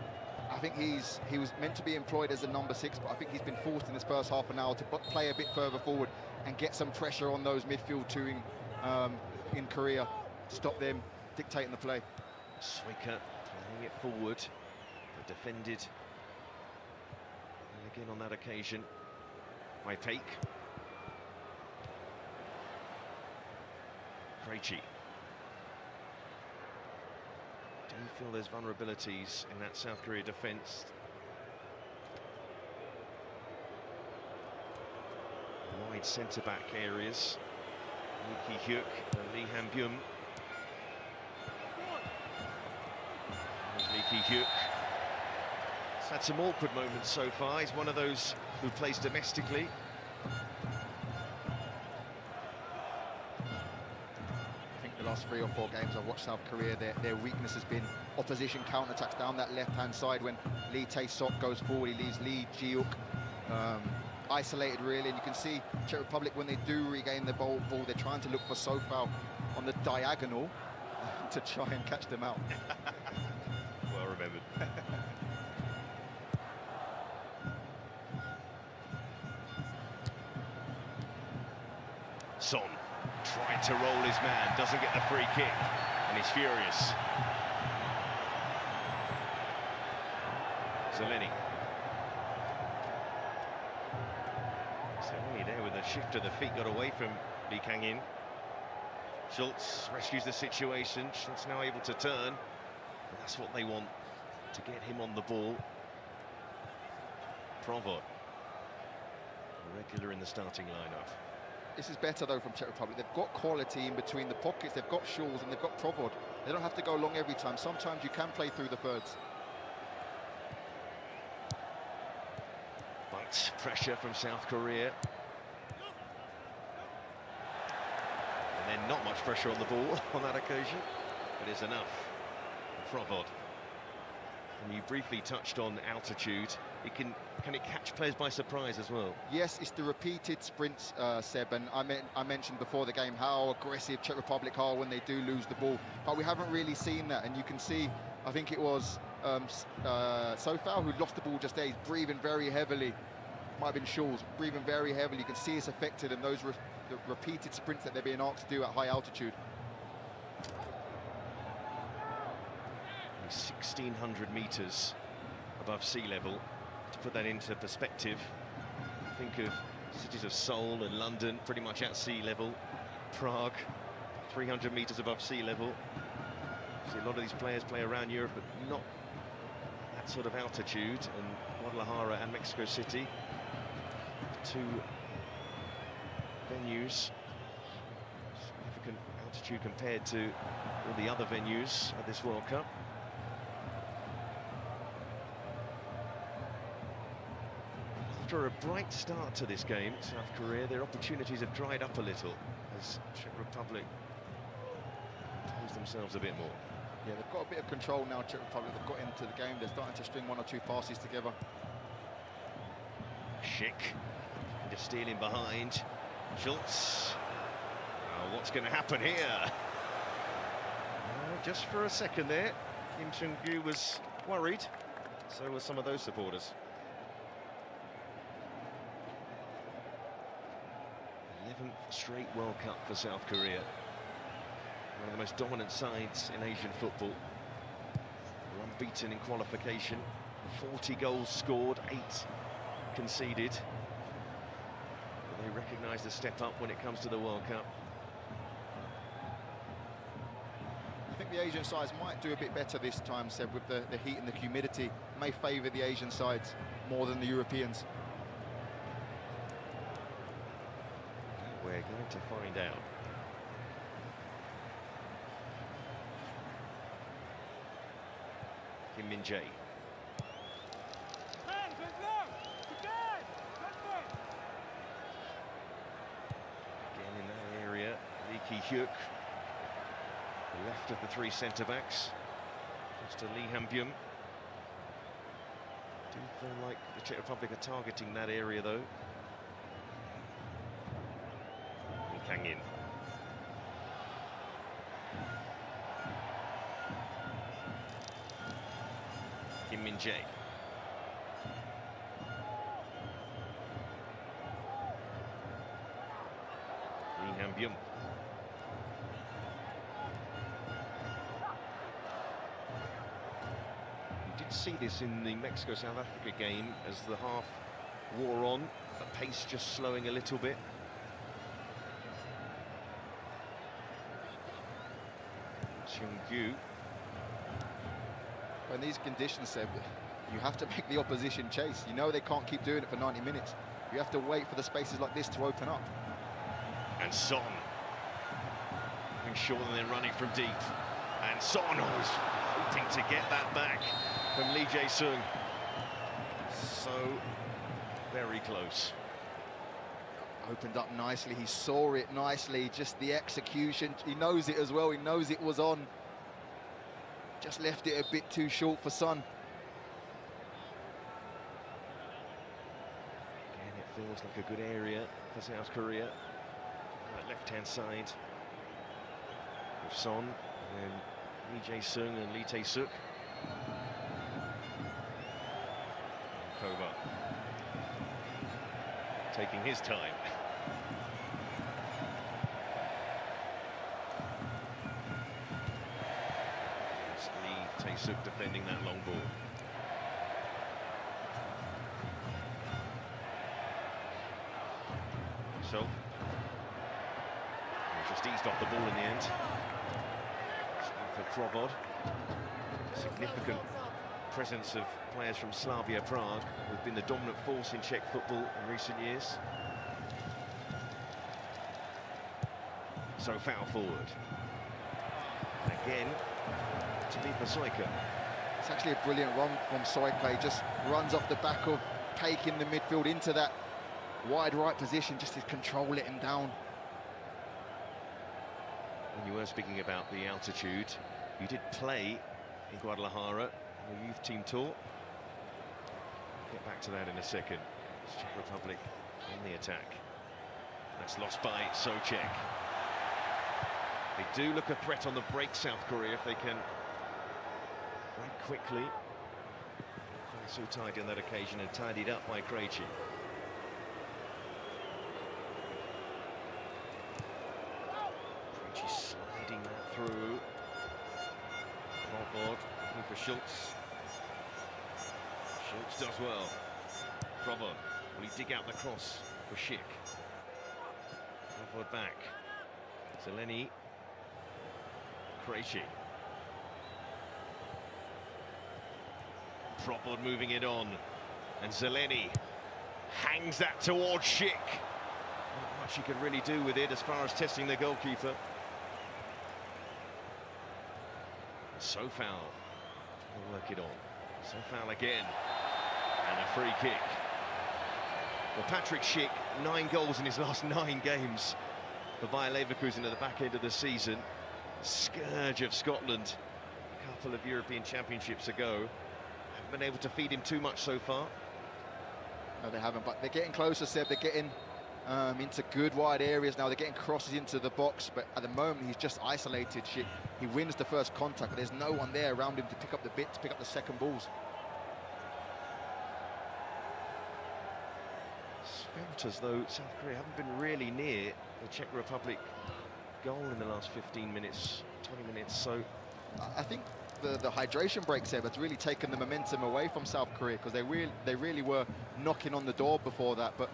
I think he was meant to be employed as a number 6, but I think he's been forced in this first half an hour to play a bit further forward and get some pressure on those midfield two in Korea to stop them dictating the play. Soyka playing it forward, but defended. And again on that occasion by Paik. Krejci. Do you feel there's vulnerabilities in that South Korea defence? Wide centre-back areas. Lee Ki-hyuk and Lee Han-byum. There's Lee Ki-hyuk. He's had some awkward moments so far. He's one of those who plays domestically. Last 3 or 4 games I've watched South Korea, their weakness has been opposition counter-attacks down that left-hand side. When Lee Tae-sok goes forward, he leaves Lee Ji-hyuk isolated really, and you can see Czech Republic, when they do regain the ball, they're trying to look for Sofal on the diagonal to try and catch them out. Well remembered. Son trying to roll his man, doesn't get the free kick, and he's furious. Zeleny. Zeleny there with a shift of the feet, got away from Lee Kang-in. Schultz rescues the situation. Schultz now able to turn, and that's what they want, to get him on the ball. Provod, regular in the starting lineup. This is better, though, from Czech Republic. They've got quality in between the pockets. They've got Schultz and they've got Provod. They don't have to go long every time. Sometimes you can play through the thirds. But pressure from South Korea. And then not much pressure on the ball on that occasion, but it's enough. Provod. And you briefly touched on altitude. Can it catch players by surprise as well? Yes, it's the repeated sprints, Seb, and I mentioned before the game how aggressive Czech Republic are when they do lose the ball, but we haven't really seen that. And you can see, I think it was Sofal who lost the ball just there. He's breathing very heavily might have been Schulz, breathing very heavily. You can see it's affected in those the repeated sprints that they're being asked to do at high altitude. 1,600 meters above sea level. To put that into perspective, think of cities of Seoul and London pretty much at sea level. Prague, 300 meters above sea level. See a lot of these players play around Europe, but not that sort of altitude. And Guadalajara and Mexico City, two venues, significant altitude compared to all the other venues at this World Cup. After a bright start to this game, South Korea, their opportunities have dried up a little as Czech Republic pose themselves a bit more. Yeah, they've got a bit of control now, Czech Republic. They've got into the game. They're starting to string one or two passes together. Schick, just stealing behind. Schultz. Oh, what's going to happen here? Just for a second there, Kim Chung-gyu was worried. So were some of those supporters. 11th straight World Cup for South Korea. One of the most dominant sides in Asian football. They're unbeaten in qualification. 40 goals scored, 8 conceded. But they recognise the step up when it comes to the World Cup. I think the Asian sides might do a bit better this time, Seb, with the heat and the humidity. May favour the Asian sides more than the Europeans. We're going to find out. Kim Min-jae. Again in that area, Lee Ki-hyuk, the left of the three centre-backs. Just to Lee Han-byum. Do feel like the Czech Republic are targeting that area though. Lee Kang-in. Kim Min-jae. Lee Han-byum. We did see this in the Mexico-South Africa game as the half wore on, the pace just slowing a little bit. Chung-gyu. In these conditions, Seb, you have to make the opposition chase. You know they can't keep doing it for 90 minutes. You have to wait for the spaces like this to open up. And Son. Being short and then running from deep. And Son was hoping to get that back from Lee Jae-sung. So very close. Opened up nicely, he saw it nicely, just the execution. He knows it as well, he knows it was on. Just left it a bit too short for Son. Again, it feels like a good area for South Korea. That left-hand side with Son, and then Lee Jae-sung and Lee Tae-suk. Kova taking his time. Tae-suk defending that long ball. So he's just eased off the ball in the end. For Provod, significant presence of players from Slavia Prague, who've been the dominant force in Czech football in recent years. So foul forward. And again, to be for Soika. It's actually a brilliant run from Soika. He just runs off the back of taking the midfield into that wide right position just to control, let him down. When you were speaking about the altitude, you did play in Guadalajara, your youth team tour. We'll get back to that in a second. It's Czech Republic on the attack. That's lost by Souček. They do look a threat on the break, South Korea, if they can break quickly. So tidy on that occasion and tidied up by Krejci. through. Crawford looking for Schultz. Schultz does well. Crawford, will he dig out the cross for Schick? Crawford back. Zeleny. Krejci. Crawford moving it on. And Zeleny hangs that towards Schick. Not much he could really do with it as far as testing the goalkeeper. So foul. Trying to work it on. So foul again. And a free kick. Well, Patrick Schick, 9 goals in his last 9 games for Bayer Leverkusen at the back end of the season. Scourge of Scotland a couple of European Championships ago. Haven't been able to feed him too much so far. No, they haven't, but they're getting closer, Seb. They're getting into good wide areas now. They're getting crosses into the box, but at the moment he's just isolated. Schick. He wins the first contact, but there's no one there around him to pick up the bit, to pick up the second balls. Felt as though South Korea haven't been really near the Czech Republic goal in the last 15 minutes, 20 minutes. So I think the hydration break, Seb, has really taken the momentum away from South Korea, because they really were knocking on the door before that. But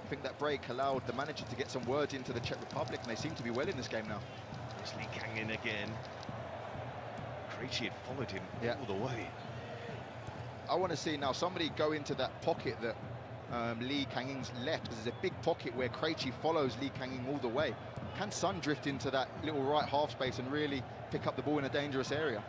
I think that break allowed the manager to get some words into the Czech Republic, and they seem to be well in this game now. It's Lee Kang-in again. Krejci had followed him all the way. I want to see now somebody go into that pocket that Lee Kang-in's left, because there's a big pocket where Krejci follows Lee Kang-in all the way. Can Son drift into that little right half space and really pick up the ball in a dangerous area?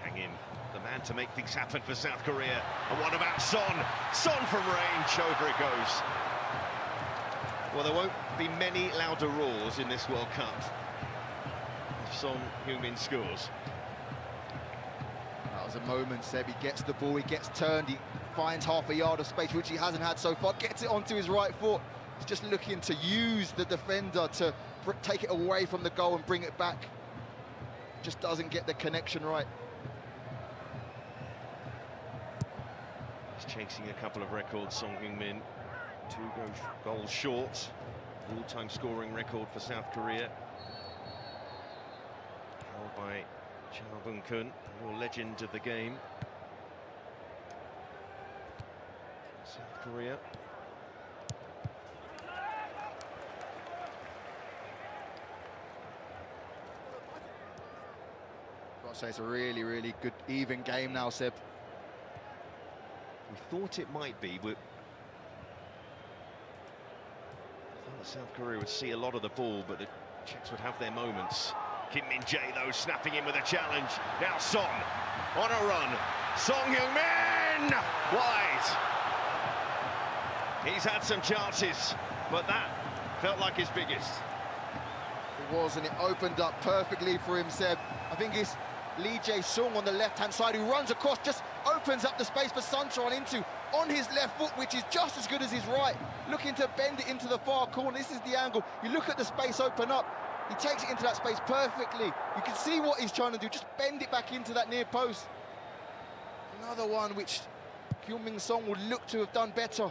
Kang-in, the man to make things happen for South Korea. And what about Son? Son from range, over it goes. Well, there won't be many louder roars in this World Cup if Son Heung-min scores. That was a moment, Seb. He gets the ball, he gets turned, he finds half a yard of space, which he hasn't had so far, gets it onto his right foot. He's just looking to use the defender to take it away from the goal and bring it back. Just doesn't get the connection right. He's chasing a couple of records, Son Heung-min. 2 goals short. All-time scoring record for South Korea. Held by Cha Bung-kun, a real legend of the game. South Korea. Got to say, it's a really, really good, even game now, Seb. We thought it might be, but I thought that South Korea would see a lot of the ball, but the Czechs would have their moments. Kim Min-jae, though, snapping in with a challenge. Now Son on a run. Son Heung-min wide. He's had some chances, but that felt like his biggest. It was, and it opened up perfectly for him, Seb. I think it's Lee Jae-sung on the left-hand side who runs across, just opens up the space for Son to run into on his left foot, which is just as good as his right, looking to bend it into the far corner. This is the angle. You look at the space open up. He takes it into that space perfectly. You can see what he's trying to do, just bend it back into that near post. Another one which Heung-min Son would look to have done better. I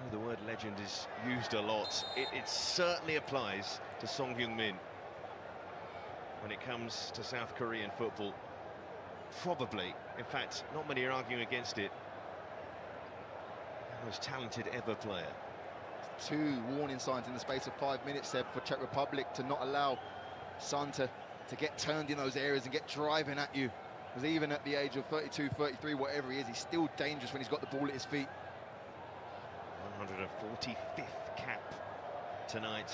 know the word legend is used a lot. It certainly applies to Son Heung-min when it comes to South Korean football. Probably, in fact, not many are arguing against it, the most talented ever player. 2 warning signs in the space of 5 minutes, Seb, for Czech Republic to not allow Son to get turned in those areas and get driving at you. Because even at the age of 32, 33, whatever he is, he's still dangerous when he's got the ball at his feet. 145th cap tonight.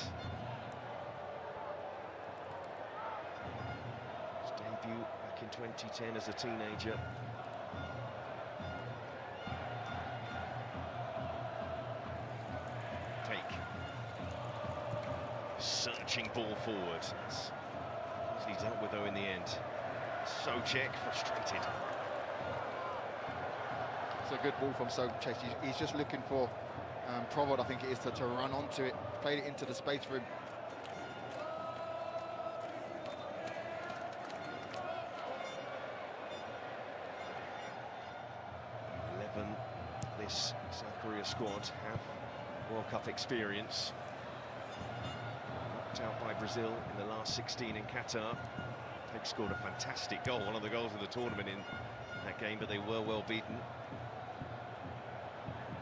His debut back in 2010 as a teenager. Searching ball forward. It's easily dealt with though in the end. Souček frustrated. It's a good ball from Souček. He's just looking for Provod, I think it is, to run onto it. Played it into the space for him. This South Korea squad have World Cup experience. knocked out by Brazil in the last 16 in Qatar. They scored a fantastic goal, one of the goals of the tournament in that game, but they were well beaten.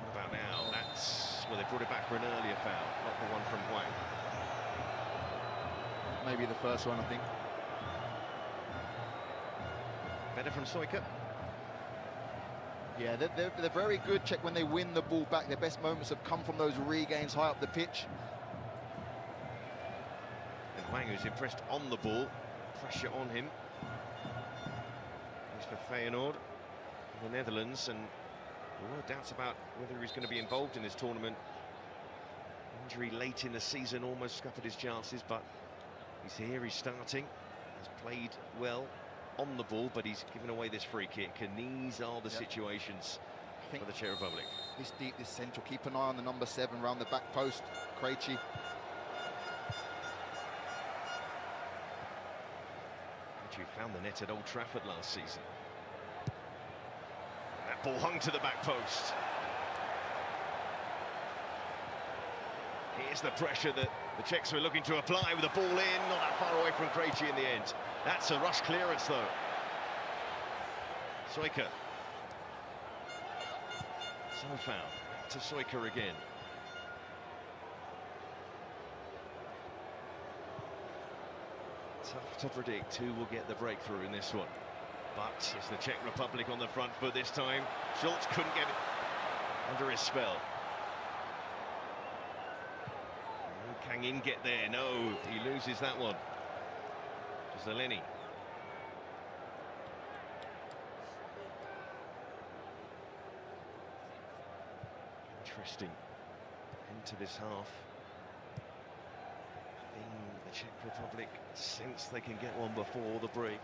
What about now? That's, well, they brought it back for an earlier foul, not the one from Wang. Maybe the first one, I think. Better from Soika. Yeah, they're very good, Czech, when they win the ball back. Their best moments have come from those regains high up the pitch. And Wang, who's impressed on the ball, pressure on him. He's for Feyenoord, the Netherlands, and there were doubts about whether he's going to be involved in this tournament. Injury late in the season almost scuppered his chances, but he's here, he's starting, has played well on the ball, but he's given away this free kick, and these are the situations for the Czech Republic. This deep, this central, keep an eye on the number 7 round the back post, Krejci. Krejci found the net at Old Trafford last season. And that ball hung to the back post. Here's the pressure that the Czechs were looking to apply with the ball in, not that far away from Krejci in the end. That's a rush clearance, though. Soika. So foul. To Soika again. Tough to predict who will get the breakthrough in this one. But it's the Czech Republic on the front foot this time. Schultz couldn't get it under his spell. Can In get there? No, he loses that one. Zeleny. Interesting into this half. I think the Czech Republic sense they can get one before the break.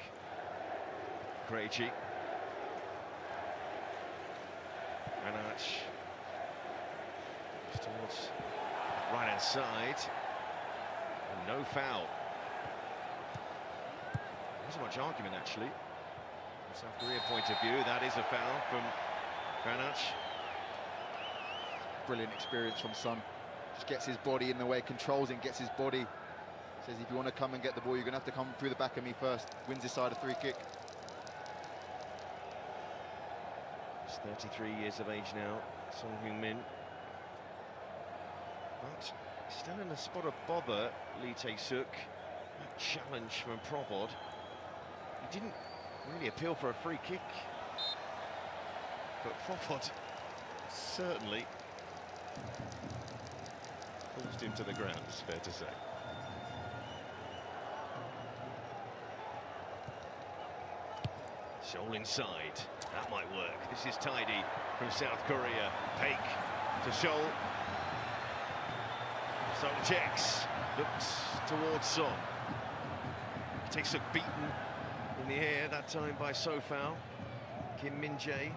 Krejci. Ranach. Towards right-hand side. And no foul. There wasn't much argument, actually. From South Korea point of view, that is a foul from Ranach. Brilliant experience from Son. Just gets his body in the way, controls it, gets his body. Says, if you want to come and get the ball, you're going to have to come through the back of me first. Wins his side a free kick. He's 33 years of age now, Song Heung-min. But still in a spot of bother, Lee Tae-suk. That challenge from Provod. He didn't really appeal for a free kick. But Provod certainly forced him to the ground, it's fair to say. Shoal inside, that might work. This is tidy from South Korea. Paik to Shoal. So the Czechs looks towards Son. He takes a beaten in the air, that time by Sofao. Kim Min-jae.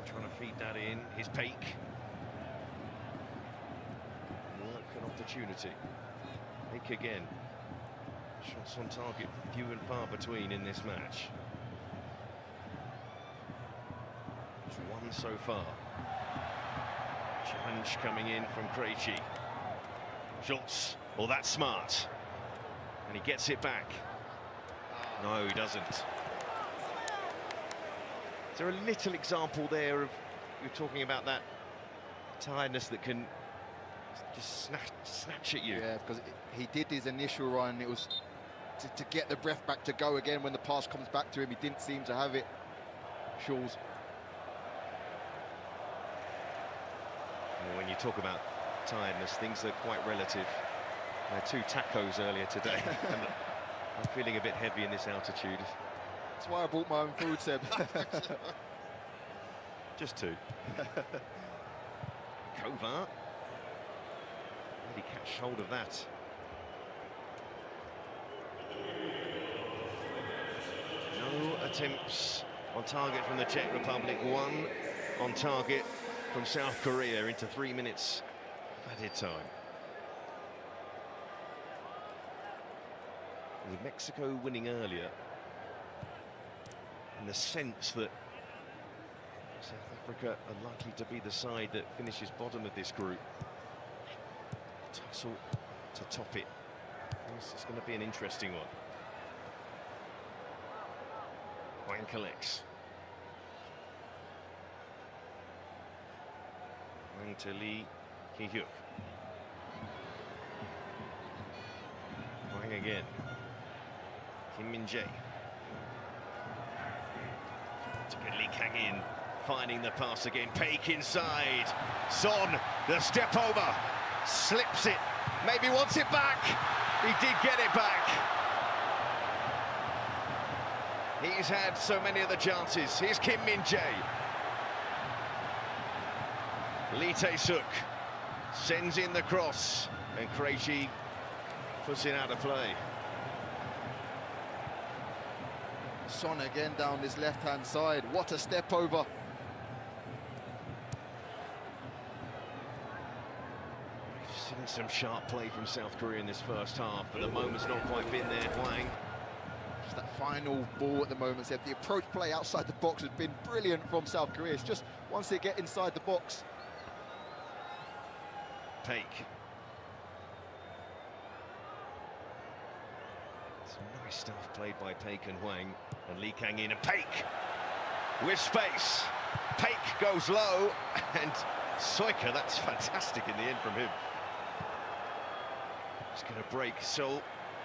Trying to feed that in. Here's Paik. Look, an opportunity. Paik again. Shots on target, few and far between in this match. One so far. Challenge coming in from Krejci. Schultz, well, that's smart. And he gets it back. No, he doesn't. Is there a little example there of, you're talking about that tiredness that can just snatch at you? Yeah, because he did his initial run. It was to get the breath back to go again when the pass comes back to him. He didn't seem to have it. Schultz. When you talk about tiredness, things are quite relative. I had 2 tacos earlier today, and I'm feeling a bit heavy in this altitude. That's why I brought my own food, Seb. Just 2. Kovar. Really catch hold of that. No attempts on target from the Czech Republic. 1 on target from South Korea into 3 minutes of added time. With Mexico winning earlier, and the sense that South Africa are likely to be the side that finishes bottom of this group. Tussle to top it. This is going to be an interesting one. Hwang collects. Hwang to Lee Ki-hyuk. Hwang again. Kim Min-jae. To get Lee Kang in. Finding the pass again. Paik inside. Son, the step over. Slips it. Maybe wants it back. He did get it back. He's had so many of the chances. Here's Kim Min-jae. Lee Tae-suk sends in the cross, and Krejci puts it out of play. Son again down this left-hand side. What a step over. We've seen some sharp play from South Korea in this first half, but the moment's not quite been there. Hwang. Just that final ball at the moment. So the approach play outside the box has been brilliant from South Korea. It's just once they get inside the box. Paik. Some nice stuff played by Paik and Hwang, and Lee Kang in, and Paik with space. Paik goes low, and Soika, that's fantastic in the end from him. He's going to break, so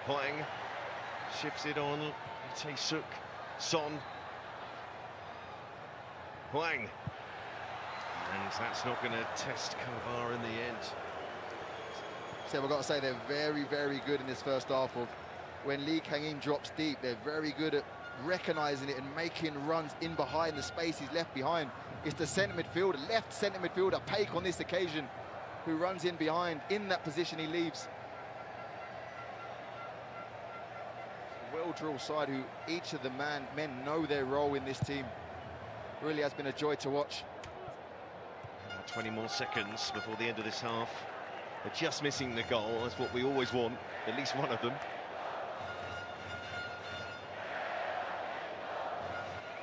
Hwang shifts it on. Tae-suk, Son, Hwang, and that's not going to test Kovar in the end. So we've got to say they're very, very good in this first half. Of when Lee Kang-in drops deep, they're very good at recognising it and making runs in behind the space he's left behind. It's the centre midfielder, left centre midfielder, Paik on this occasion, who runs in behind. In that position he leaves. Well-drilled side who each of the men know their role in this team. Really has been a joy to watch. 20 more seconds before the end of this half. They're just missing the goal. That's what we always want, at least one of them.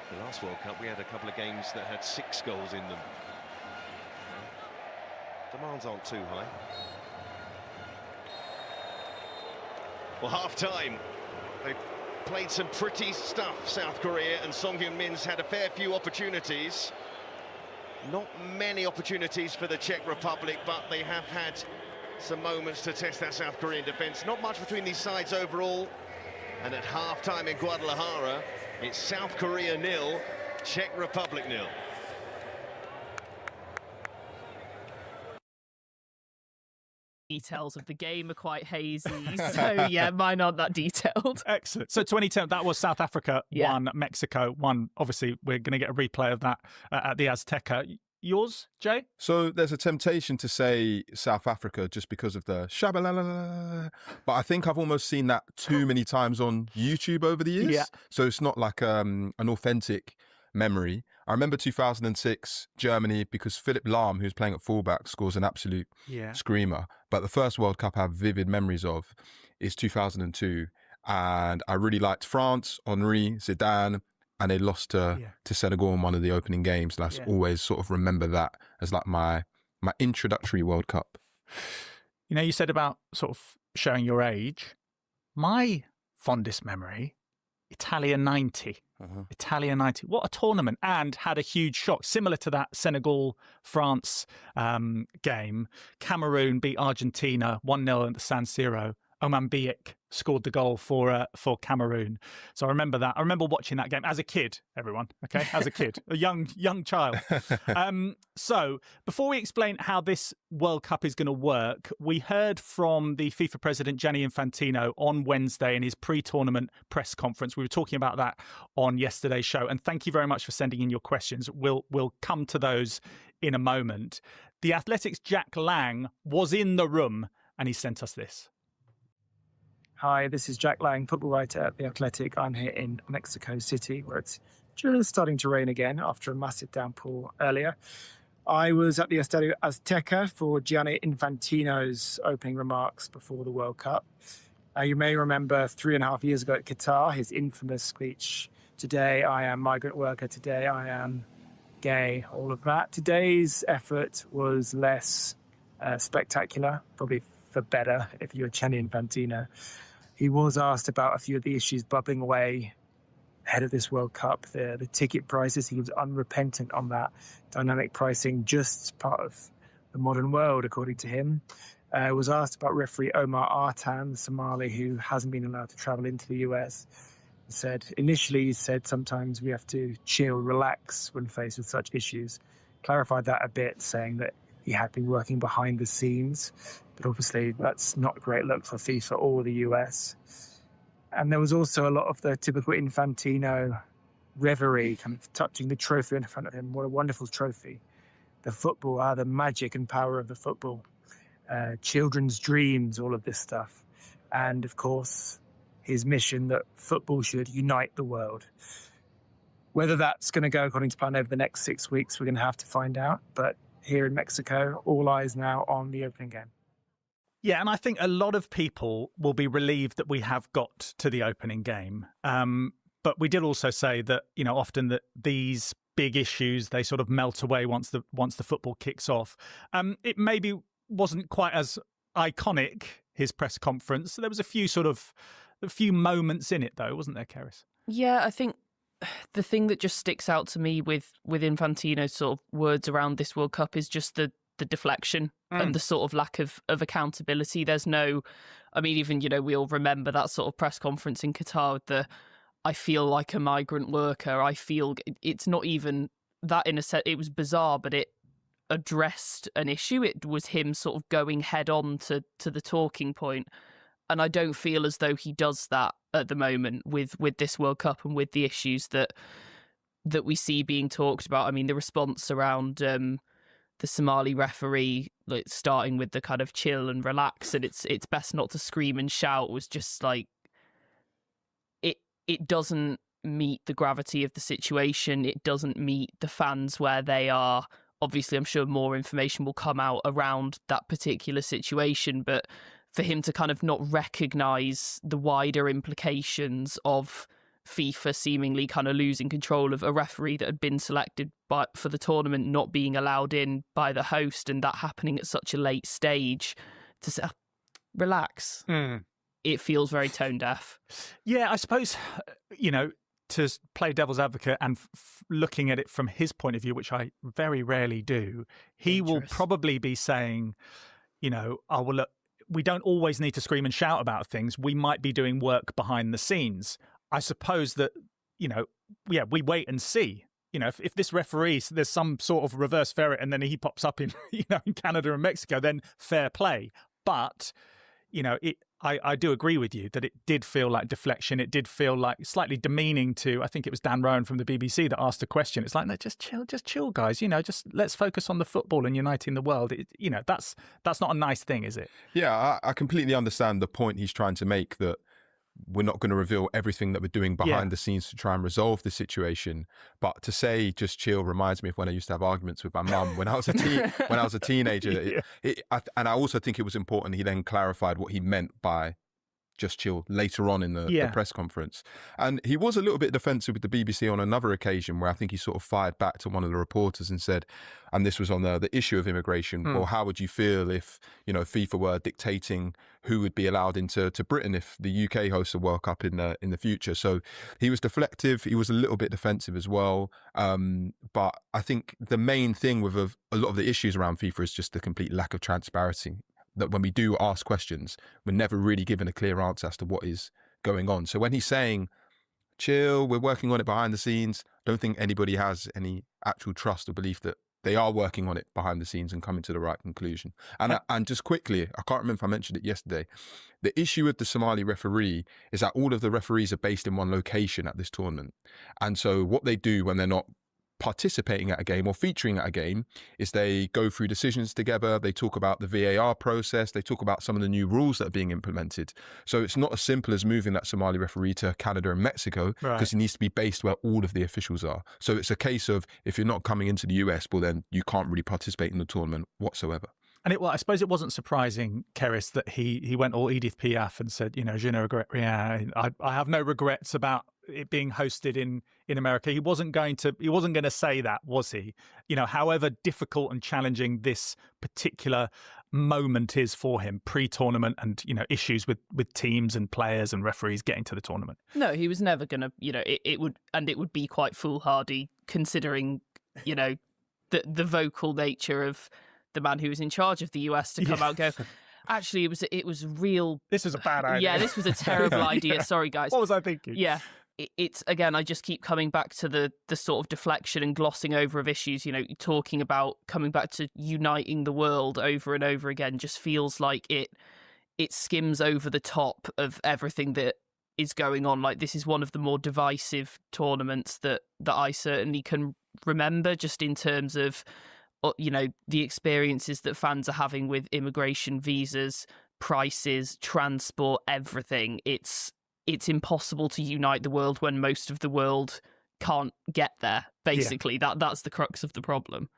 The last World Cup, we had a couple of games that had 6 goals in them. Demands aren't too high. Well, half-time. They played some pretty stuff, South Korea, and Song Hyun-min's had a fair few opportunities. Not many opportunities for the Czech Republic, but they have had some moments to test that South Korean defence. Not much between these sides overall. And at half-time in Guadalajara, it's South Korea 0, Czech Republic 0. Details of the game are quite hazy, so yeah, mine aren't that detailed. Excellent. So 2010, that was South Africa 1, Mexico 1. Obviously, we're going to get a replay of that at the Azteca. Yours, Jay? So there's a temptation to say South Africa just because of the shabalala, but I think I've almost seen that too many times on YouTube over the years. Yeah. So it's not like an authentic memory. I remember 2006 Germany because Philipp Lahm, who's playing at fullback, scores an absolute screamer. But the first World Cup I have vivid memories of is 2002, and I really liked France, Henry, Zidane, and they lost to Senegal in one of the opening games. And I always sort of remember that as like my introductory World Cup. You know, you said about sort of showing your age. My fondest memory, Italia 90. Italia 90. What a tournament, and had a huge shock. Similar to that Senegal-France game. Cameroon beat Argentina 1-0 at the San Siro. Oman Biek scored the goal for Cameroon. So I remember that. I remember watching that game as a kid, everyone, okay? As a kid, a young child. So before we explain how this World Cup is going to work, we heard from the FIFA president, Gianni Infantino, on Wednesday in his pre-tournament press conference. We were talking about that on yesterday's show. And thank you very much for sending in your questions. We'll come to those in a moment. The Athletic's Jack Lang was in the room and he sent us this. Hi, this is Jack Lang, football writer at The Athletic. I'm here in Mexico City, where it's just starting to rain again after a massive downpour earlier. I was at the Estadio Azteca for Gianni Infantino's opening remarks before the World Cup. You may remember 3.5 years ago at Qatar, his infamous speech, "Today I am migrant worker, today I am gay, all of that. Today's effort was less spectacular, probably for better if you're Gianni Infantino. He was asked about a few of the issues bubbling away ahead of this World Cup, the ticket prices. He was unrepentant on that. Dynamic pricing, just part of the modern world, according to him. Was asked about referee Omar Artan, the Somali who hasn't been allowed to travel into the US. He said sometimes we have to chill, relax when faced with such issues. Clarified that a bit, saying that he had been working behind the scenes, but obviously that's not a great look for FIFA or the US. And there was also a lot of the typical Infantino reverie, kind of touching the trophy in front of him. What a wonderful trophy. The football, the magic and power of the football. Children's dreams, all of this stuff. And of course, his mission that football should unite the world. Whether that's going to go according to plan over the next 6 weeks, we're going to have to find out. But here in Mexico, all eyes now on the opening game. Yeah, and I think a lot of people will be relieved that we have got to the opening game. But we did also say that, often that these big issues, they sort of melt away once the football kicks off. It maybe wasn't quite as iconic, his press conference. There was a few moments in it, though, wasn't there, Keris? Yeah, I think the thing that just sticks out to me with Infantino's sort of words around this World Cup is just the deflection and the sort of lack of accountability. There's no, even, we all remember that sort of press conference in Qatar with the, I feel like a migrant worker. I feel, it's not even that in a sense. It was bizarre, but it addressed an issue. It was him sort of going head on to the talking point. And I don't feel as though he does that at the moment with this World Cup and with the issues that we see being talked about. The response around the Somali referee, like starting with the kind of chill and relax, and it's best not to scream and shout, was just like it doesn't meet the gravity of the situation. It doesn't meet the fans where they are. Obviously, I'm sure more information will come out around that particular situation, but for him to kind of not recognise the wider implications of FIFA seemingly kind of losing control of a referee that had been selected for the tournament not being allowed in by the host, and that happening at such a late stage, to say, relax. It feels very tone deaf. Yeah, I suppose, to play devil's advocate and looking at it from his point of view, which I very rarely do, he will probably be saying, look, we don't always need to scream and shout about things. We might be doing work behind the scenes. I suppose that, we wait and see. If this referee, there's some sort of reverse ferret and then he pops up in, in Canada and Mexico, then fair play. But, I do agree with you that it did feel like deflection. It did feel like slightly demeaning to, I think it was Dan Rowan from the BBC that asked a question. It's like, no, just chill, guys. Just let's focus on the football and uniting the world. That's not a nice thing, is it? Yeah, I completely understand the point he's trying to make, that we're not going to reveal everything that we're doing behind the scenes to try and resolve the situation. But to say just chill reminds me of when I used to have arguments with my mum when I was a teenager. And I also think it was important he then clarified what he meant by just chill later on in the press conference. And he was a little bit defensive with the BBC on another occasion, where I think he sort of fired back to one of the reporters and said, and this was on the issue of immigration, well, how would you feel if, FIFA were dictating who would be allowed into Britain if the UK hosts a World Cup in the future? So he was deflective. He was a little bit defensive as well. But I think the main thing with a lot of the issues around FIFA is just the complete lack of transparency. That when we do ask questions, we're never really given a clear answer as to what is going on. So when he's saying, chill, we're working on it behind the scenes, I don't think anybody has any actual trust or belief that they are working on it behind the scenes and coming to the right conclusion. And just quickly, I can't remember if I mentioned it yesterday, the issue with the Somali referee is that all of the referees are based in one location at this tournament. And so what they do when they're not participating at a game or featuring at a game is they go through decisions together, they talk about the VAR process, they talk about some of the new rules that are being implemented. So it's not as simple as moving that Somali referee to Canada and Mexico, because he needs to be based where all of the officials are. So it's a case of, if you're not coming into the US, well then you can't really participate in the tournament whatsoever. And I suppose it wasn't surprising, Keris, that he went all Edith Piaf and said, je ne regrette rien. I have no regrets about it being hosted in America. He wasn't going to say that, was he? You know, however difficult and challenging this particular moment is for him pre-tournament, and you know, issues with teams and players and referees getting to the tournament. No, he was never going to. You know, it would be quite foolhardy considering, you know, the vocal nature of the man who was in charge of the US to come out and go, actually, it was real. This is a bad idea. Yeah, this was a terrible idea. Yeah. Sorry, guys. What was I thinking? Yeah. It's again, I just keep coming back to the sort of deflection and glossing over of issues. You know, talking about coming back to uniting the world over and over again just feels like it skims over the top of everything that is going on. Like, this is one of the more divisive tournaments that I certainly can remember, just in terms of, you know, the experiences that fans are having with immigration, visas, prices, transport, everything. It's impossible to unite the world when most of the world can't get there, basically. That's the crux of the problem.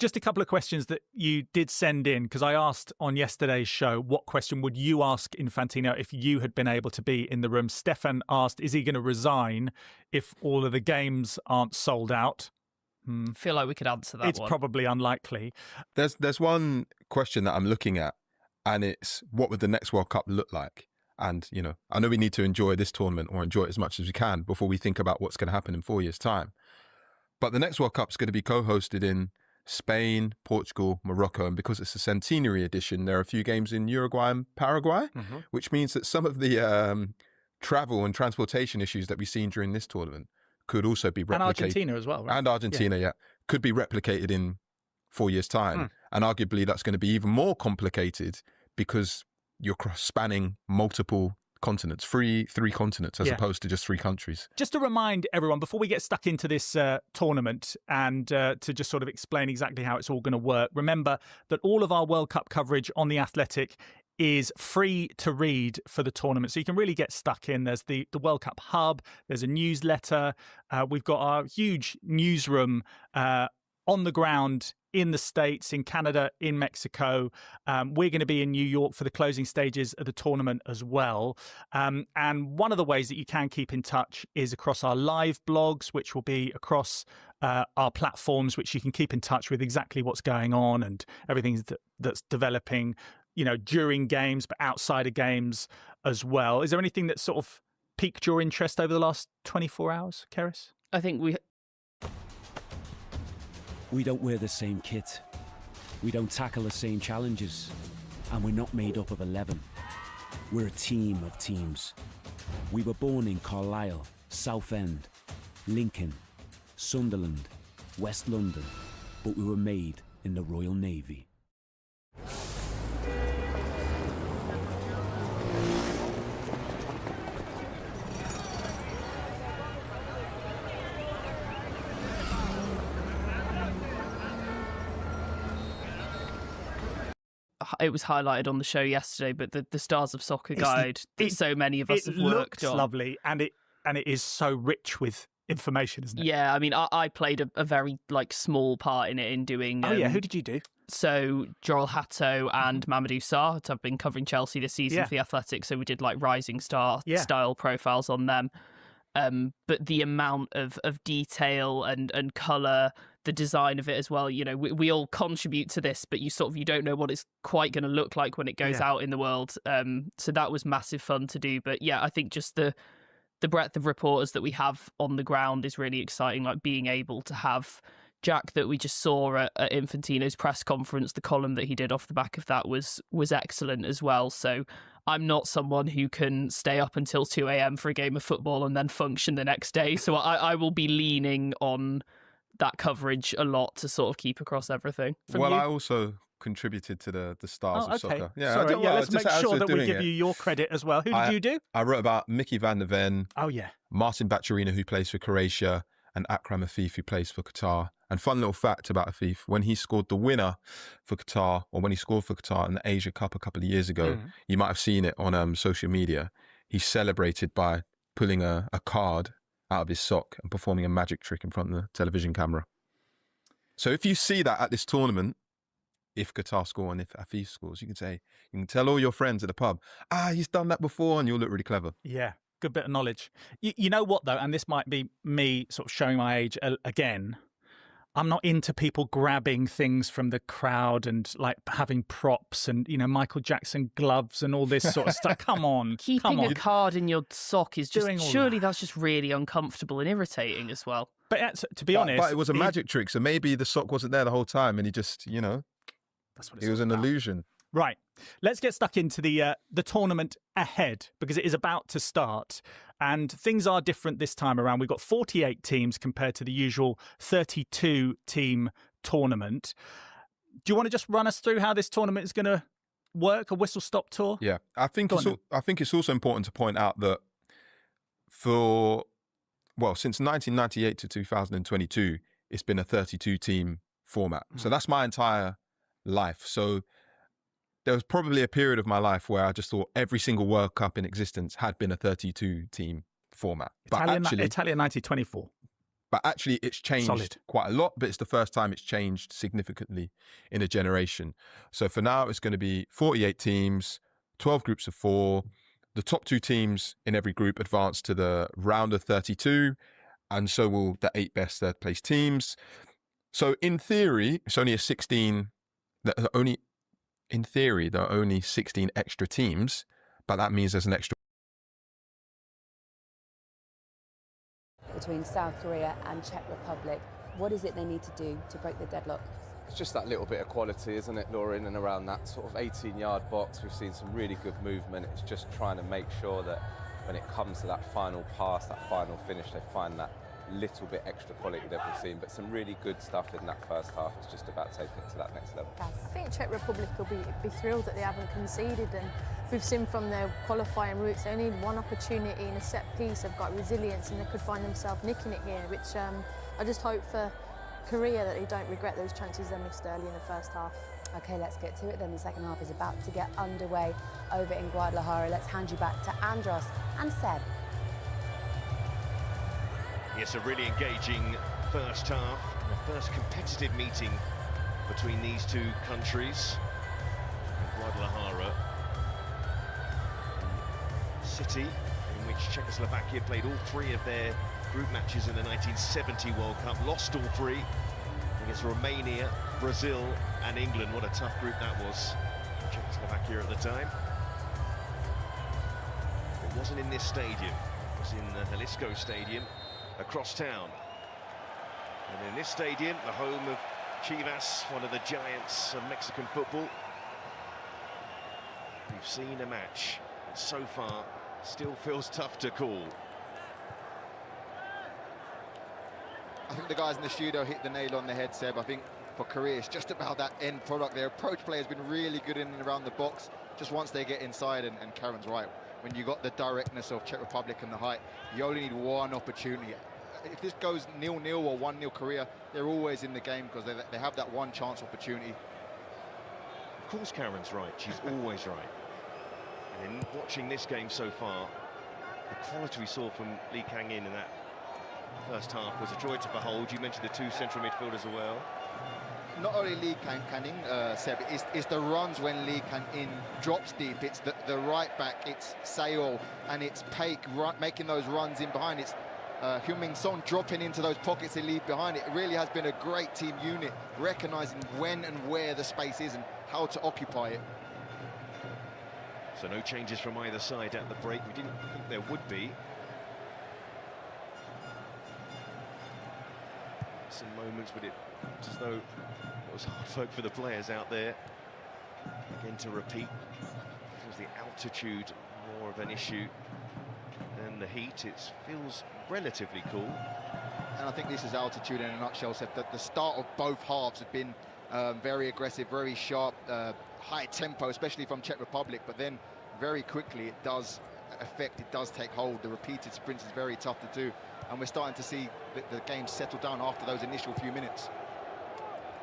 Just a couple of questions that you did send in, because I asked on yesterday's show, what question would you ask Infantino if you had been able to be in the room? Stefan asked, is he going to resign if all of the games aren't sold out? I feel like we could answer that. It's probably unlikely. There's one question that I'm looking at, and it's, what would the next World Cup look like? And, you know, I know we need to enjoy this tournament, or enjoy it as much as we can, before we think about what's going to happen in 4 years' time. But the next World Cup is going to be co-hosted in Spain, Portugal, Morocco. And because it's a centenary edition, there are a few games in Uruguay and Paraguay, which means that some of the travel and transportation issues that we've seen during this tournament could also be replicated. And Argentina as well, right? And Argentina, could be replicated in 4 years' time. And arguably that's going to be even more complicated because you're spanning multiple continents, three continents, as opposed to just 3 countries. Just to remind everyone, before we get stuck into this tournament, and to just sort of explain exactly how it's all going to work, remember that all of our World Cup coverage on The Athletic is free to read for the tournament. So you can really get stuck in. There's the World Cup Hub, there's a newsletter, we've got our huge newsroom on the ground in the States, in Canada, in Mexico. We're going to be in New York for the closing stages of the tournament as well. And one of the ways that you can keep in touch is across our live blogs, which will be across our platforms, which you can keep in touch with exactly what's going on and everything that's developing, you know, during games, but outside of games as well. Is there anything that sort of piqued your interest over the last 24 hours, Keris? I think we don't wear the same kit. We don't tackle the same challenges. And we're not made up of 11. We're a team of teams. We were born in Carlisle, Southend, Lincoln, Sunderland, West London, but we were made in the Royal Navy. It was highlighted on the show yesterday, but the Stars of Soccer guide that so many of us have worked on. It looks lovely, and it is so rich with information, isn't it? Yeah, I mean, I played a very small part in it, in doing. Oh yeah, who did you do? So Joel Hatto and Mamadou Sarr. I've been covering Chelsea this season for The Athletic, so we did rising star style profiles on them. But the amount of detail and colour, the design of it as well, you know, we all contribute to this, but you don't know what it's quite going to look like when it goes out in the world. So that was massive fun to do. But yeah, I think just the breadth of reporters that we have on the ground is really exciting. Like being able to have Jack, that we just saw at Infantino's press conference, the column that he did off the back of that was excellent as well. So I'm not someone who can stay up until 2 a.m. for a game of football and then function the next day. So I will be leaning on that coverage a lot to sort of keep across everything. I also contributed to the Stars of Soccer. Yeah, sorry. Let's make sure that we give you your credit as well. Who did you do? I wrote about Mickey van der Ven. Oh, yeah. Martin Bacciarina, who plays for Croatia, and Akram Afif, who plays for Qatar. And fun little fact about Afif, when he scored the winner for Qatar, or when he scored for Qatar in the Asia Cup a couple of years ago, you might have seen it on social media. He celebrated by pulling a card out of his sock and performing a magic trick in front of the television camera. So if you see that at this tournament, if Qatar score and if Afif scores, you can tell all your friends at the pub, he's done that before, and you'll look really clever. Yeah. Good bit of knowledge. You know what, though, and this might be me sort of showing my age again. I'm not into people grabbing things from the crowd and like having props and, you know, Michael Jackson gloves and all this sort of stuff. Come on. Keeping a card in your sock is just, surely that. that's just really uncomfortable and irritating as well. But to be honest. But it was a magic trick, so maybe the sock wasn't there the whole time and he just, you know, that's what it was an illusion. Right. Let's get stuck into the tournament ahead, because it is about to start and things are different this time around. We've got 48 teams compared to the usual 32-team tournament. Do you want to just run us through how this tournament is going to work, a whistle-stop tour? Yeah. I think it's also important to point out that since 1998 to 2022, it's been a 32-team format. So that's my entire life. So there was probably a period of my life where I just thought every single World Cup in existence had been a 32-team format. Italian 1924. But actually, it's changed quite a lot, but it's the first time it's changed significantly in a generation. So for now, it's going to be 48 teams, 12 groups of 4. The top 2 teams in every group advance to the round of 32, and so will the 8 best third-place teams. So in theory, it's only In theory, there are only 16 extra teams, but that means there's an extra between South Korea and Czech Republic. What is it they need to do to break the deadlock? It's just that little bit of quality, isn't it, Laura, in and around that sort of 18-yard box. We've seen some really good movement. It's just trying to make sure that when it comes to that final pass, that final finish, they find that little bit extra quality that we've seen, but some really good stuff in that first half. It's just about taking it to that next level. I think Czech Republic will be thrilled that they haven't conceded, and we've seen from their qualifying routes they only need one opportunity in a set piece. They've got resilience and they could find themselves nicking it here, which I just hope for Korea that they don't regret those chances they missed early in the first half. OK, let's get to it then. The second half is about to get underway over in Guadalajara. Let's hand you back to Andros and Seb. Yes, a really engaging first half, the first competitive meeting between these two countries. Guadalajara, city in which Czechoslovakia played all 3 of their group matches in the 1970 World Cup, lost all 3 against Romania, Brazil and England. What a tough group that was, Czechoslovakia at the time. It wasn't in this stadium, it was in the Jalisco Stadium across town. And in this stadium, the home of Chivas, one of the giants of Mexican football, we've seen a match that so far still feels tough to call. I think the guys in the studio hit the nail on the head, Seb. I think for Korea, it's just about that end product. Their approach play has been really good in and around the box, just once they get inside, and Karen's right. When you got the directness of Czech Republic and the height, you only need one opportunity. If this goes 0-0 or 1-0 Korea, they're always in the game because they have that one chance opportunity. Of course Karen's right, she's always right. And in watching this game so far, the quality we saw from Lee Kang-in in that first half was a joy to behold. You mentioned the 2 central midfielders as well. Not only Lee Kang-in, Seb, it's the runs when Lee Kang-in drops deep. It's the right back, it's Seo, and it's Paik making those runs in behind. It's Heung-min Son dropping into those pockets they leave behind. It really has been a great team unit, recognising when and where the space is and how to occupy it. So no changes from either side at the break. We didn't think there would be. Some moments, but it looked as though it was hard work for the players out there. Again, to repeat, feels the altitude more of an issue than the heat. It feels relatively cool. And I think this is altitude in a nutshell, Seb. The start of both halves have been very aggressive, very sharp, high tempo, especially from Czech Republic, but then very quickly it does affect, it does take hold. The repeated sprints is very tough to do, and we're starting to see the game settle down after those initial few minutes.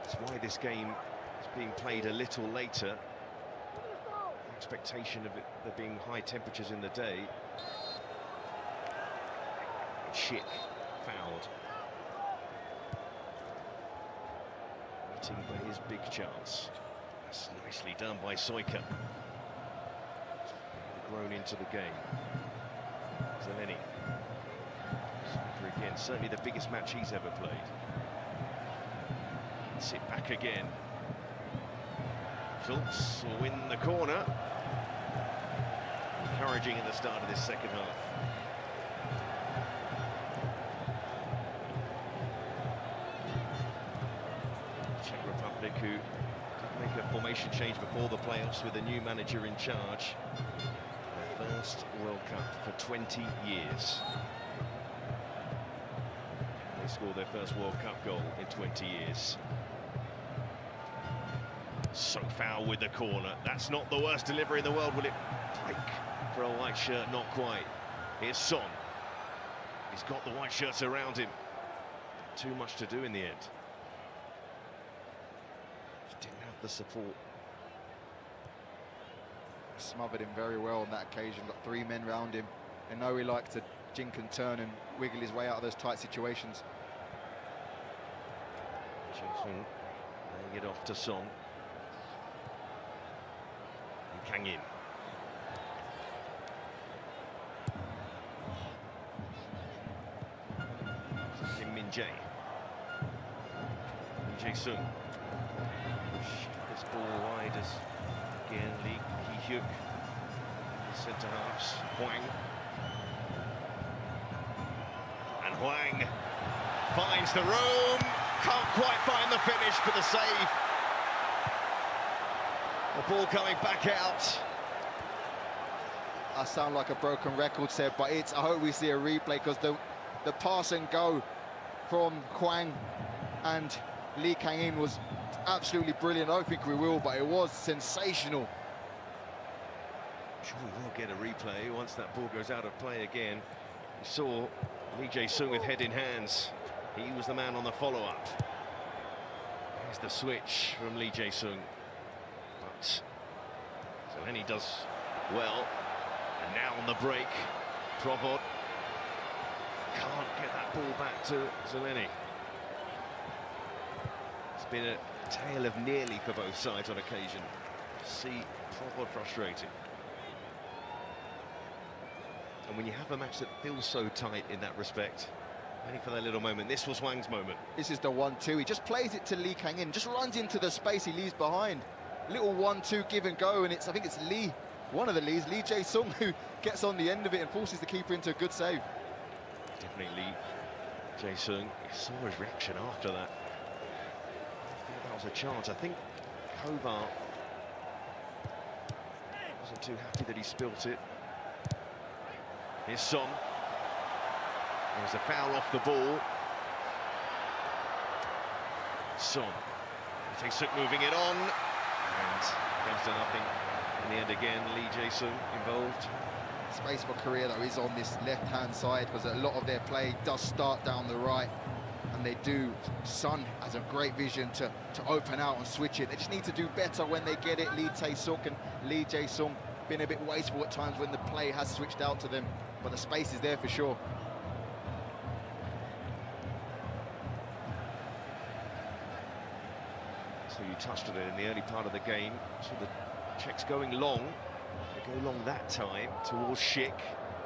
That's why this game is being played a little later. Expectation of it there being high temperatures in the day. Schick fouled. Waiting for his big chance. That's nicely done by Soika. Grown into the game. Zeleny. Again, certainly the biggest match he's ever played. Sit back again. Schultz will win the corner. Encouraging at the start of this second half. Czech Republic, who did make a formation change before the playoffs with a new manager in charge. Their first World Cup for 20 years. They scored their first World Cup goal in 20 years. So foul with the corner. That's not the worst delivery in the world, will it break for a white shirt? Not quite. Here's Son. He's got the white shirts around him. Too much to do in the end. Just didn't have the support. Smothered him very well on that occasion. Got 3 men round him. They know he likes to jink and turn and wiggle his way out of those tight situations. Jason laying it off to Son. And Kang In. Kim Min Jae. Lee Jae-sung. Shift this ball wide as again Lee Ki-hyuk. Centre halves. Hwang. And Hwang finds the room. Can't quite find the finish, but the save. The ball coming back out. I sound like a broken record, Seb, but I hope we see a replay, because the pass and go from Hwang and Lee Kang-in was absolutely brilliant. I don't think we will, but it was sensational. I'm sure we will get a replay once that ball goes out of play again. We saw Lee Jae-sung with head in hands. He was the man on the follow-up. Here's the switch from Lee Jae-sung. But Zeleny does well. And now on the break, Provod can't get that ball back to Zeleny. It's been a tale of nearly for both sides on occasion. See Provod frustrating. And when you have a match that feels so tight in that respect, waiting for that little moment. This was Hwang's moment. This is the 1-2. He just plays it to Lee Kang-in, just runs into the space he leaves behind. Little 1-2 give and go, and I think it's Lee, one of the Lees, Lee Jae-sung, who gets on the end of it and forces the keeper into a good save. Definitely Lee Jae-sung. You saw his reaction after that. I thought that was a chance. I think Kovar wasn't too happy that he spilt it. Here's Son. There's a foul off the ball. Son. Jae-sung moving it on. And comes to nothing. In the end again, Lee Jae-sung involved. Space for Korea, though, is on this left-hand side, because a lot of their play does start down the right. And they do. Son has a great vision to open out and switch it. They just need to do better when they get it. Lee Tae-suk and Lee Jae-sung been a bit wasteful at times when the play has switched out to them. But the space is there for sure. So you touched on it in the early part of the game. So the Czechs going long. They go long that time towards Schick.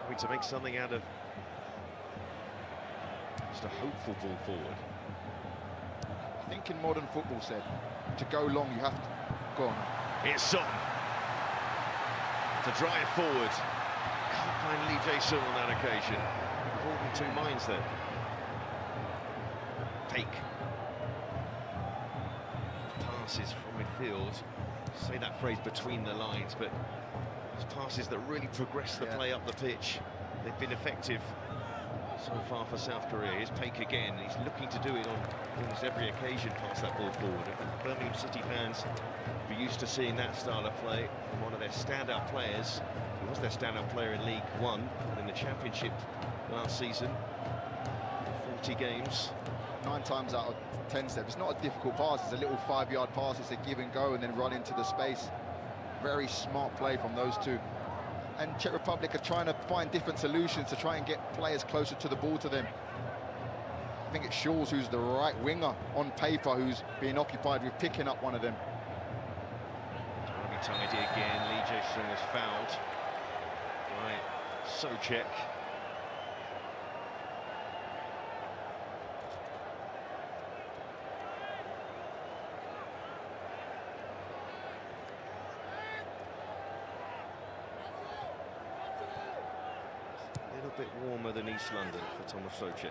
Having to make something out of just a hopeful ball forward. I think in modern football, said to go long you have to go on. Here's Son to drive forward. Can't find Lee Jae-sung on that occasion. Caught in two minds then. Take. Passes from midfield. Say that phrase between the lines, but those passes that really progress the play up the pitch. They've been effective so far for South Korea. Here's Paik again. He's looking to do it on almost every occasion, pass that ball forward. I think Birmingham City fans be used to seeing that style of play from one of their standout players. He was their standout player in League One and in the Championship last season. 40 games. 9 times out of 10 steps. It's not a difficult pass. It's a little 5-yard pass. It's a give and go and then run into the space. Very smart play from those two. And Czech Republic are trying to find different solutions to try and get players closer to the ball to them. I think it's Schulz who's the right winger on paper who's being occupied with picking up one of them. Trying to be tidy again. Lee Jae-sung is fouled by Socek. bit warmer than East London for Thomas Soucek.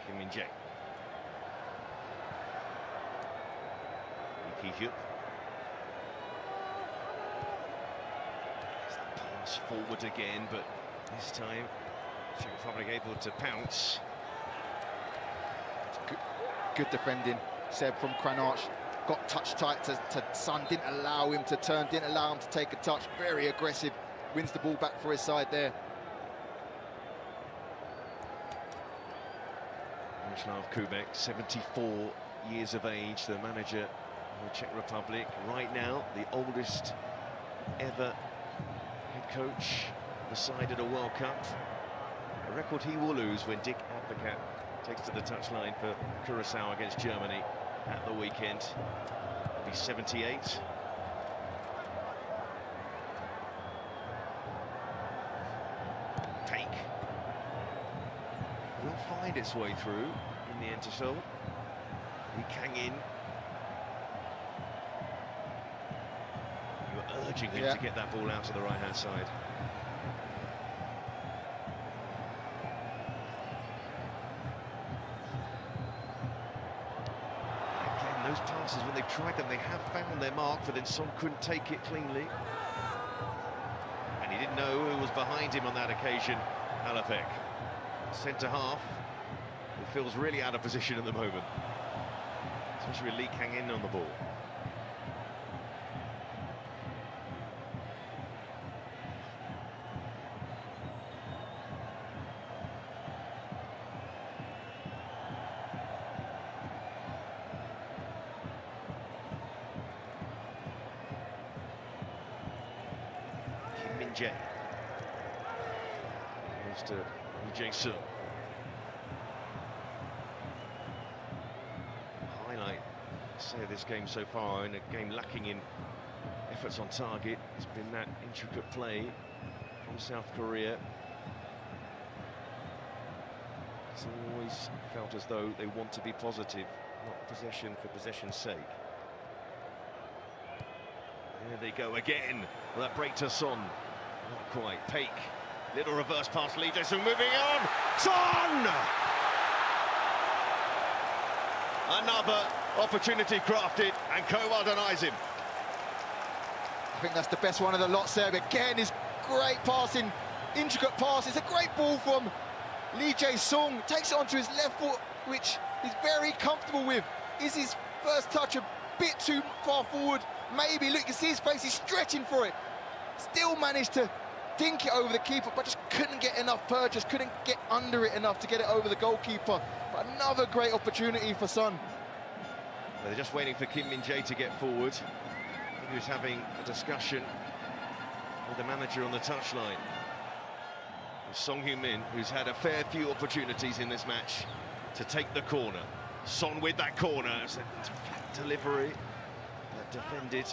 Kim Min-jae. Lee Ki-hyuk. Pass forward again, but this time Czech Republic able to pounce. Good defending, Seb, from Cranach. Got touch tight to Son, didn't allow him to turn, didn't allow him to take a touch. Very aggressive, wins the ball back for his side there. Miroslav Kubek, 74 years of age, the manager of the Czech Republic. Right now, the oldest ever head coach of a side at a World Cup. A record he will lose when Dick Advocat takes to the touchline for Curacao against Germany at the weekend. He'll be 78. Take. Will find its way through in the Entresol. Lee Kang-in. You're urging him to get that ball out to the right-hand side. Those passes, when they've tried them, they have found their mark, but then Son couldn't take it cleanly. And he didn't know who was behind him on that occasion, Alapek. Centre half, who feels really out of position at the moment. Especially with Lee Kang-in on the ball. Min-jae. Goes to Lee Jae-sung. Highlight, say, of this game so far, in a game lacking in efforts on target, it's been that intricate play from South Korea. It's always felt as though they want to be positive, not possession for possession's sake. There they go again. Well, that break to Son. Not quite. Paik. Little reverse pass. Lee Jae-sung moving on. Son! Another opportunity crafted, and Kowal denies him. I think that's the best one of the lot, Seb. Again, his great passing, intricate pass. It's a great ball from Lee Jae-sung. Takes it onto his left foot, which he's very comfortable with. Is his first touch a bit too far forward? Maybe. Look, you can see his face, he's stretching for it. Still managed to dink it over the keeper, but just couldn't get enough purchase, couldn't get under it enough to get it over the goalkeeper. But another great opportunity for Son. They're just waiting for Kim Min-jae to get forward. I think he was having a discussion with the manager on the touchline. Song Heung-min, who's had a fair few opportunities in this match to take the corner. Son with that corner. It's a flat delivery. Defended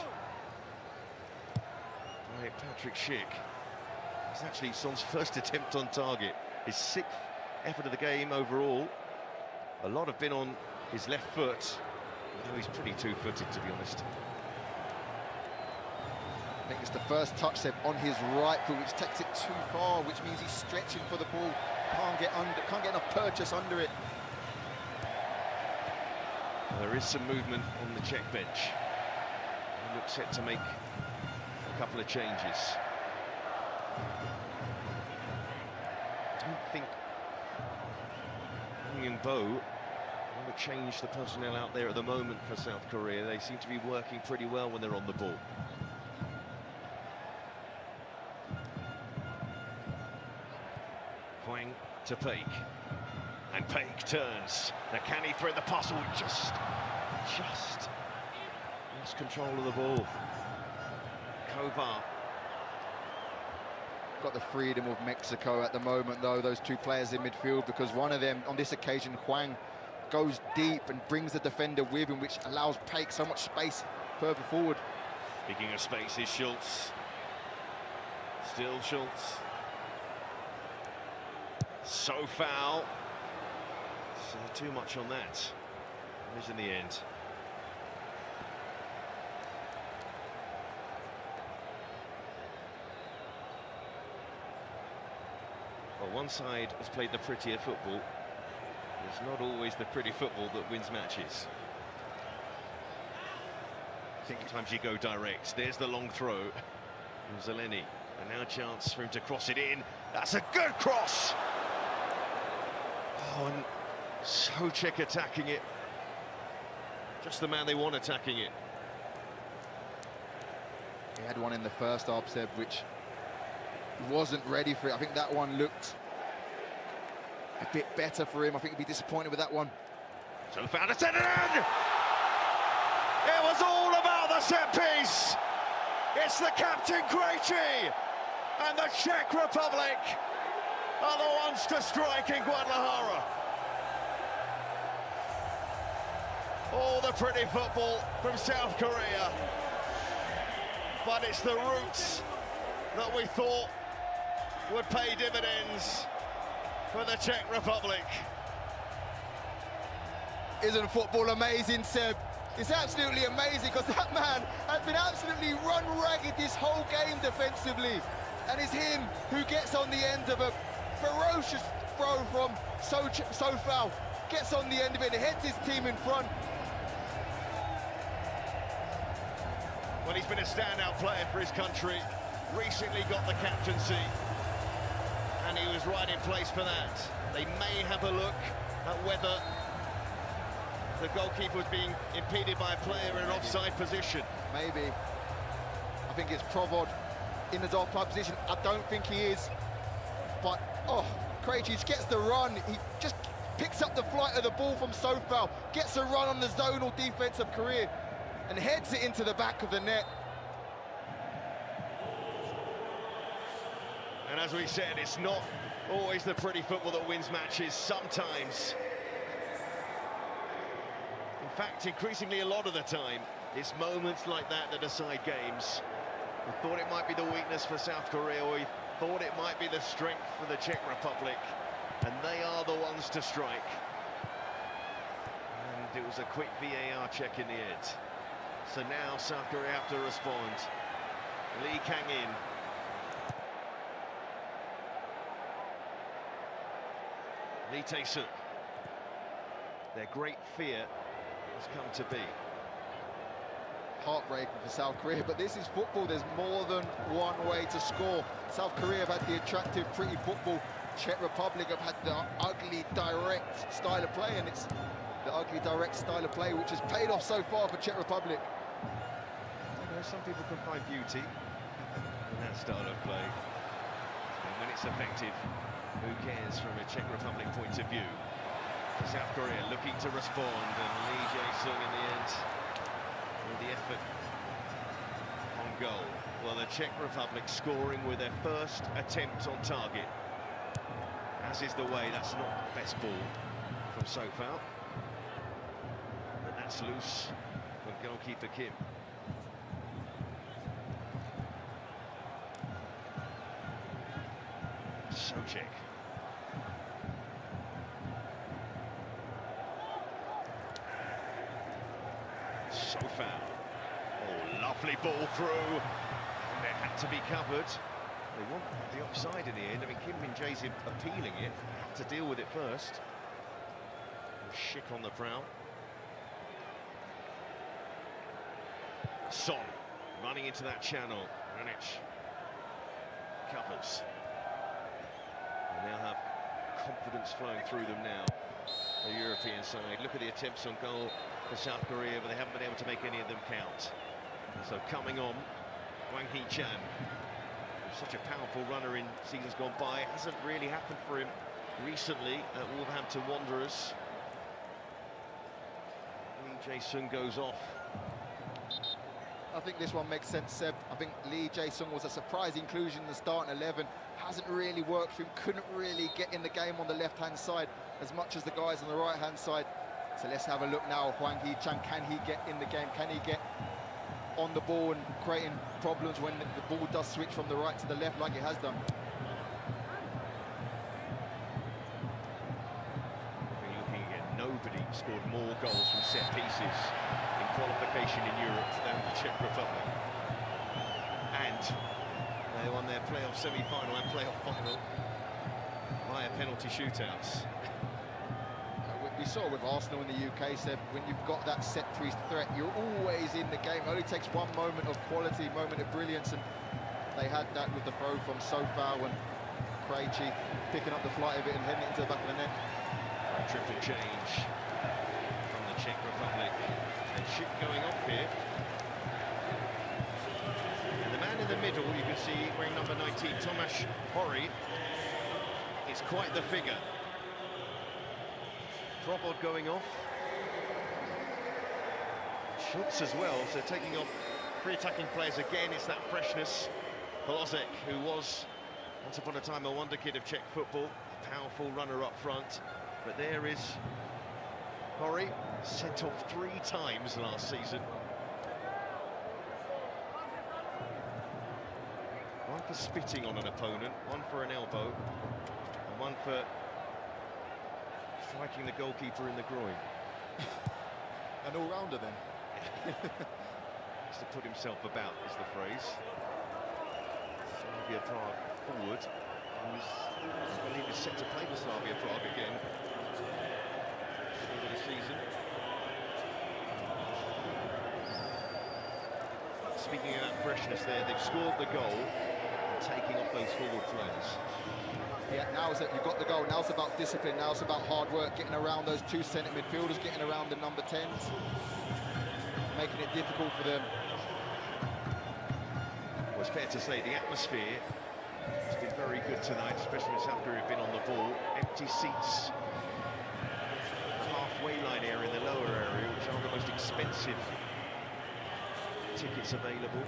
by Patrick Schick. It's actually Son's first attempt on target, his 6th effort of the game overall. A lot have been on his left foot, although he's pretty two-footed, to be honest. I think it's the first touch, Seb, on his right foot, which takes it too far, which means he's stretching for the ball. Can't get enough purchase under it. There is some movement on the Czech bench. Looks set to make a couple of changes. I don't think Hong Young-bo want to change the personnel out there at the moment for South Korea. They seem to be working pretty well when they're on the ball. Hwang to Paik. And Paik turns. Now can he thread the pass? Oh, just lost control of the ball. Kowal. Got the freedom of Mexico at the moment, though, those two players in midfield, because one of them, on this occasion, Hwang, goes deep and brings the defender with him, which allows Paik so much space further forward. Speaking of space, is Schultz. Still Schultz. So foul. too much on that. It is in the end. Well, one side has played the prettier football. It's not always the pretty football that wins matches. Sometimes you go direct. There's the long throw from Zeleny. And now a chance for him to cross it in. That's a good cross! Oh, and Souček attacking it. Just the man they want attacking it. He had one in the first half, Seb, which wasn't ready for it. I think that one looked a bit better for him. I think he'd be disappointed with that one. So found a set it in! It was all about the set piece! It's the captain, Krejci! And the Czech Republic are the ones to strike in Guadalajara. All the pretty football from South Korea. But it's the roots that we thought would pay dividends for the Czech Republic. Isn't football amazing, Seb? It's absolutely amazing, because that man has been absolutely run ragged this whole game defensively. And it's him who gets on the end of a ferocious throw from Sofal. Gets on the end of it and heads his team in front. Well, he's been a standout player for his country. Recently got the captaincy. And he was right in place for that. They may have a look at whether the goalkeeper was being impeded by a player in an offside position. Maybe. I think it's Provod in the offside position. I don't think he is. But, oh, Krejci gets the run. He just picks up the flight of the ball from Sofal, gets a run on the zonal defensive career, and heads it into the back of the net. And as we said, it's not always the pretty football that wins matches. Sometimes, in fact, increasingly a lot of the time, it's moments like that that decide games. We thought it might be the weakness for South Korea, or we thought it might be the strength for the Czech Republic, and they are the ones to strike. And it was a quick VAR check in the end. So now South Korea have to respond. Lee Kang-in. Lee Tae-suk. Their great fear has come to be. Heartbreaking for South Korea, but this is football. There's more than one way to score. South Korea have had the attractive, pretty football. Czech Republic have had the ugly, direct style of play, and it's the ugly, direct style of play which has paid off so far for Czech Republic. You know, some people can find beauty in that style of play, and when it's effective, who cares from a Czech Republic point of view? South Korea looking to respond, and Lee Jae-sung in the end with the effort on goal. Well, the Czech Republic scoring with their first attempt on target. As is the way, that's not the best ball from Sofal. But that's loose from goalkeeper Kim. Souček. Sofal. Oh, lovely ball through. And it had to be covered. They want the offside in the end. I mean, Kim Min-jae's appealing it. Had to deal with it first. Schick on the prowl. Son running into that channel. Ranić covers. They now have confidence flowing through them now. The European side. Look at the attempts on goal for South Korea, but they haven't been able to make any of them count. So coming on, Hwang Hee-chan, such a powerful runner in seasons gone by. It hasn't really happened for him recently at Wolverhampton Wanderers. Lee Jae-sung goes off. I think this one makes sense, Seb. I think Lee Jae-sung was a surprise inclusion in the starting 11. Hasn't really worked for him, couldn't really get in the game on the left-hand side as much as the guys on the right-hand side. So let's have a look now. Hwang Hee-chan, can he get in the game? Can he get on the ball and creating problems when the ball does switch from the right to the left like it has done? Looking again. scored more goals from set pieces in qualification in Europe than the Czech Republic. And they won their playoff semi-final and playoff final via penalty shootouts. We saw with Arsenal in the UK, Seb, when you've got that set-piece threat, you're always in the game. It only takes one moment of quality, moment of brilliance, and they had that with the throw from Sofau and Krejci picking up the flight of it and heading it into the back of the net. Triple change from the Czech Republic. And shit going off here. And the man in the middle, you can see, wearing number 19, Tomáš Hory, is quite the figure. Provod going off. Schultz as well, so taking off three attacking players again. It's that freshness. Holozek, who was once upon a time a wonder kid of Czech football, a powerful runner up front. But there is Hory, sent off 3 times last season. One for spitting on an opponent, one for an elbow, and one for striking the goalkeeper in the groin. An all-rounder then. Just to put himself about is the phrase. Slavia Prague forward, who's, I believe, is set to play for Slavia Prague again over the season. Speaking of that freshness there, they've scored the goal and taking off those forward players. Yeah, now that you've got the goal, now it's about discipline, now it's about hard work, getting around those 2 centre midfielders, getting around the number 10s, making it difficult for them. Well, it's fair to say the atmosphere has been very good tonight, especially when South Korea have been on the ball. Empty seats, halfway line area in the lower area, which are the most expensive tickets available.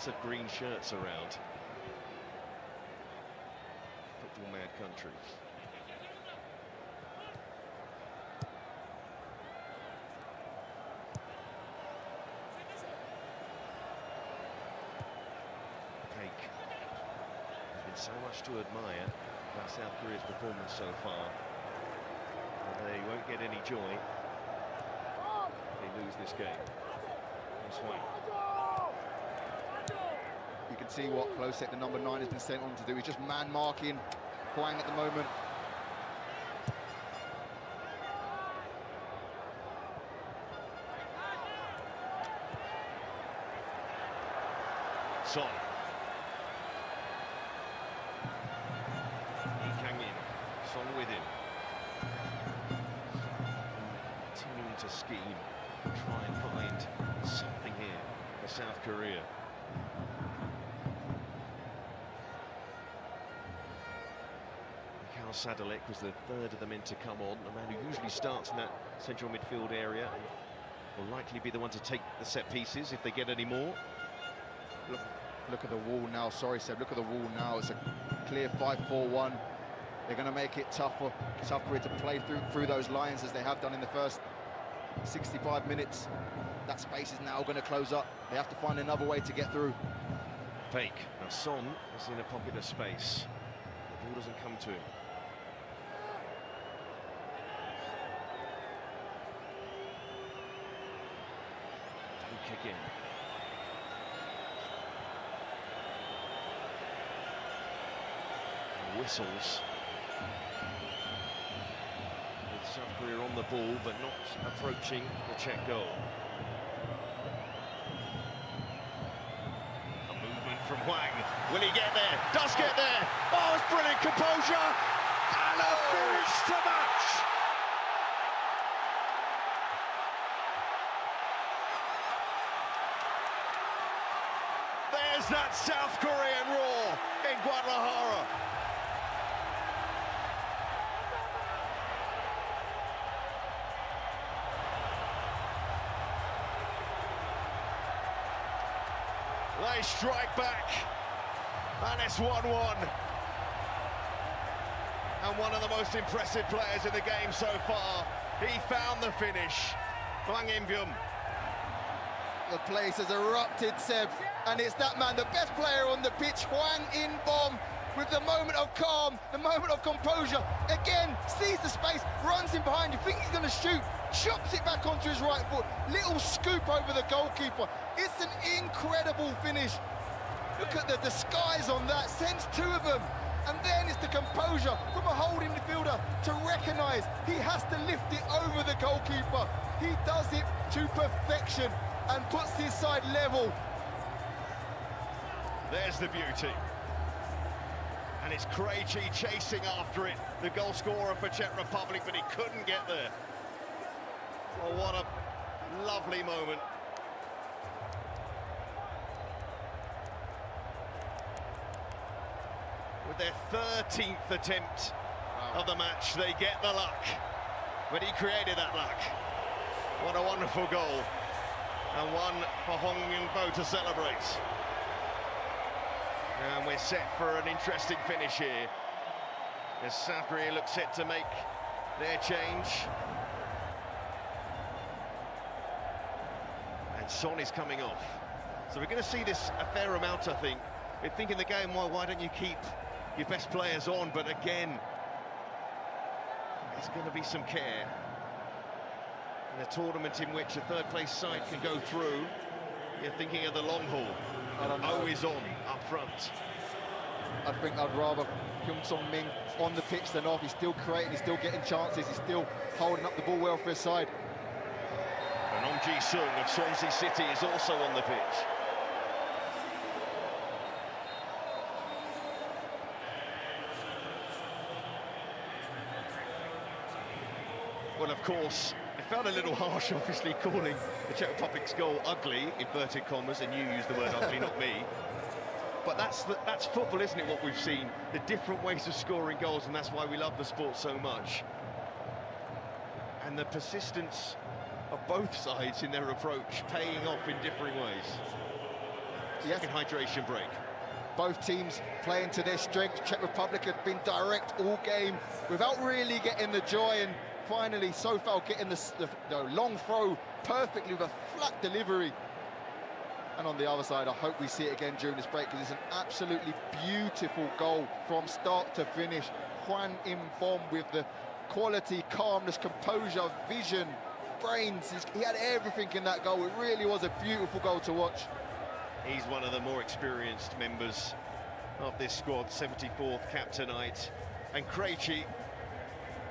Of green shirts around. Football mad country. Peik. There's been so much to admire about South Korea's performance so far. And they won't get any joy if they lose this game. This way. You can see what Klosek, the number 9, has been sent on to do. He's just man-marking Hwang at the moment. Son. Lee Kang-in. Son with him. Continuing to scheme. Try and find something here for South Korea. Sadalek was the 3rd of the men to come on, a man who usually starts in that central midfield area and will likely be the one to take the set pieces if they get any more. Look at the wall now, sorry Seb, look at the wall now. It's a clear 5-4-1. They're going to make it tough for South Korea to play through those lines as they have done in the first 65 minutes. That space is now going to close up. They have to find another way to get through. Peik. Now Son is in a pocket of space. The ball doesn't come to him. Again. Whistles. With South Korea on the ball, but not approaching the Czech goal. A movement from Hwang. Will he get there? Does get there. Oh, it's brilliant composure. And a finish to match. There's that South Korean roar in Guadalajara. They strike back, and it's 1-1. And one of the most impressive players in the game so far, he found the finish. Hwang In-byum. The place has erupted, Seb. And it's that man, the best player on the pitch, Hwang In-beom, with the moment of calm, the moment of composure. Again, sees the space, runs in behind, you think he's going to shoot, chops it back onto his right foot, little scoop over the goalkeeper. It's an incredible finish. Look at the disguise on that, sends two of them. And then it's the composure from a holding midfielder to recognise he has to lift it over the goalkeeper. He does it to perfection and puts his side level. There's the beauty. And it's Krejci chasing after it, the goal scorer for Czech Republic, but he couldn't get there. Oh, what a lovely moment. With their 13th attempt of the match, they get the luck. But he created that luck. What a wonderful goal. And one for Hwang In-beom to celebrate. And we're set for an interesting finish here, as South Korea looks set to make their change. And Son is coming off. So we're going to see this a fair amount, I think. We're thinking the game, well, why don't you keep your best players on? But again, there's going to be some care. In a tournament in which a third-place side can go through, you're thinking of the long haul. Always on up front. I think I'd rather Hyun Sung-min on the pitch than off. He's still creating, he's still getting chances, he's still holding up the ball well for his side. And Ong Ji-sung of Swansea City is also on the pitch. Well, of course, I felt a little harsh, obviously, calling the Czech Republic's goal ugly, inverted commas, and you used the word ugly, not me. But that's football, isn't it, what we've seen? The different ways of scoring goals, and that's why we love the sport so much. And the persistence of both sides in their approach, paying off in differing ways. Yes. Second hydration break. Both teams playing to their strength. Czech Republic had been direct all game without really getting the joy, and finally Sofal getting the long throw perfectly with a flat delivery. And on the other side, I hope we see it again during this break, because it's an absolutely beautiful goal from start to finish. Hwang In-beom with the quality, calmness, composure, vision, brains. He had everything in that goal. It really was a beautiful goal to watch. He's one of the more experienced members of this squad, 74th cap tonight. And Krejci,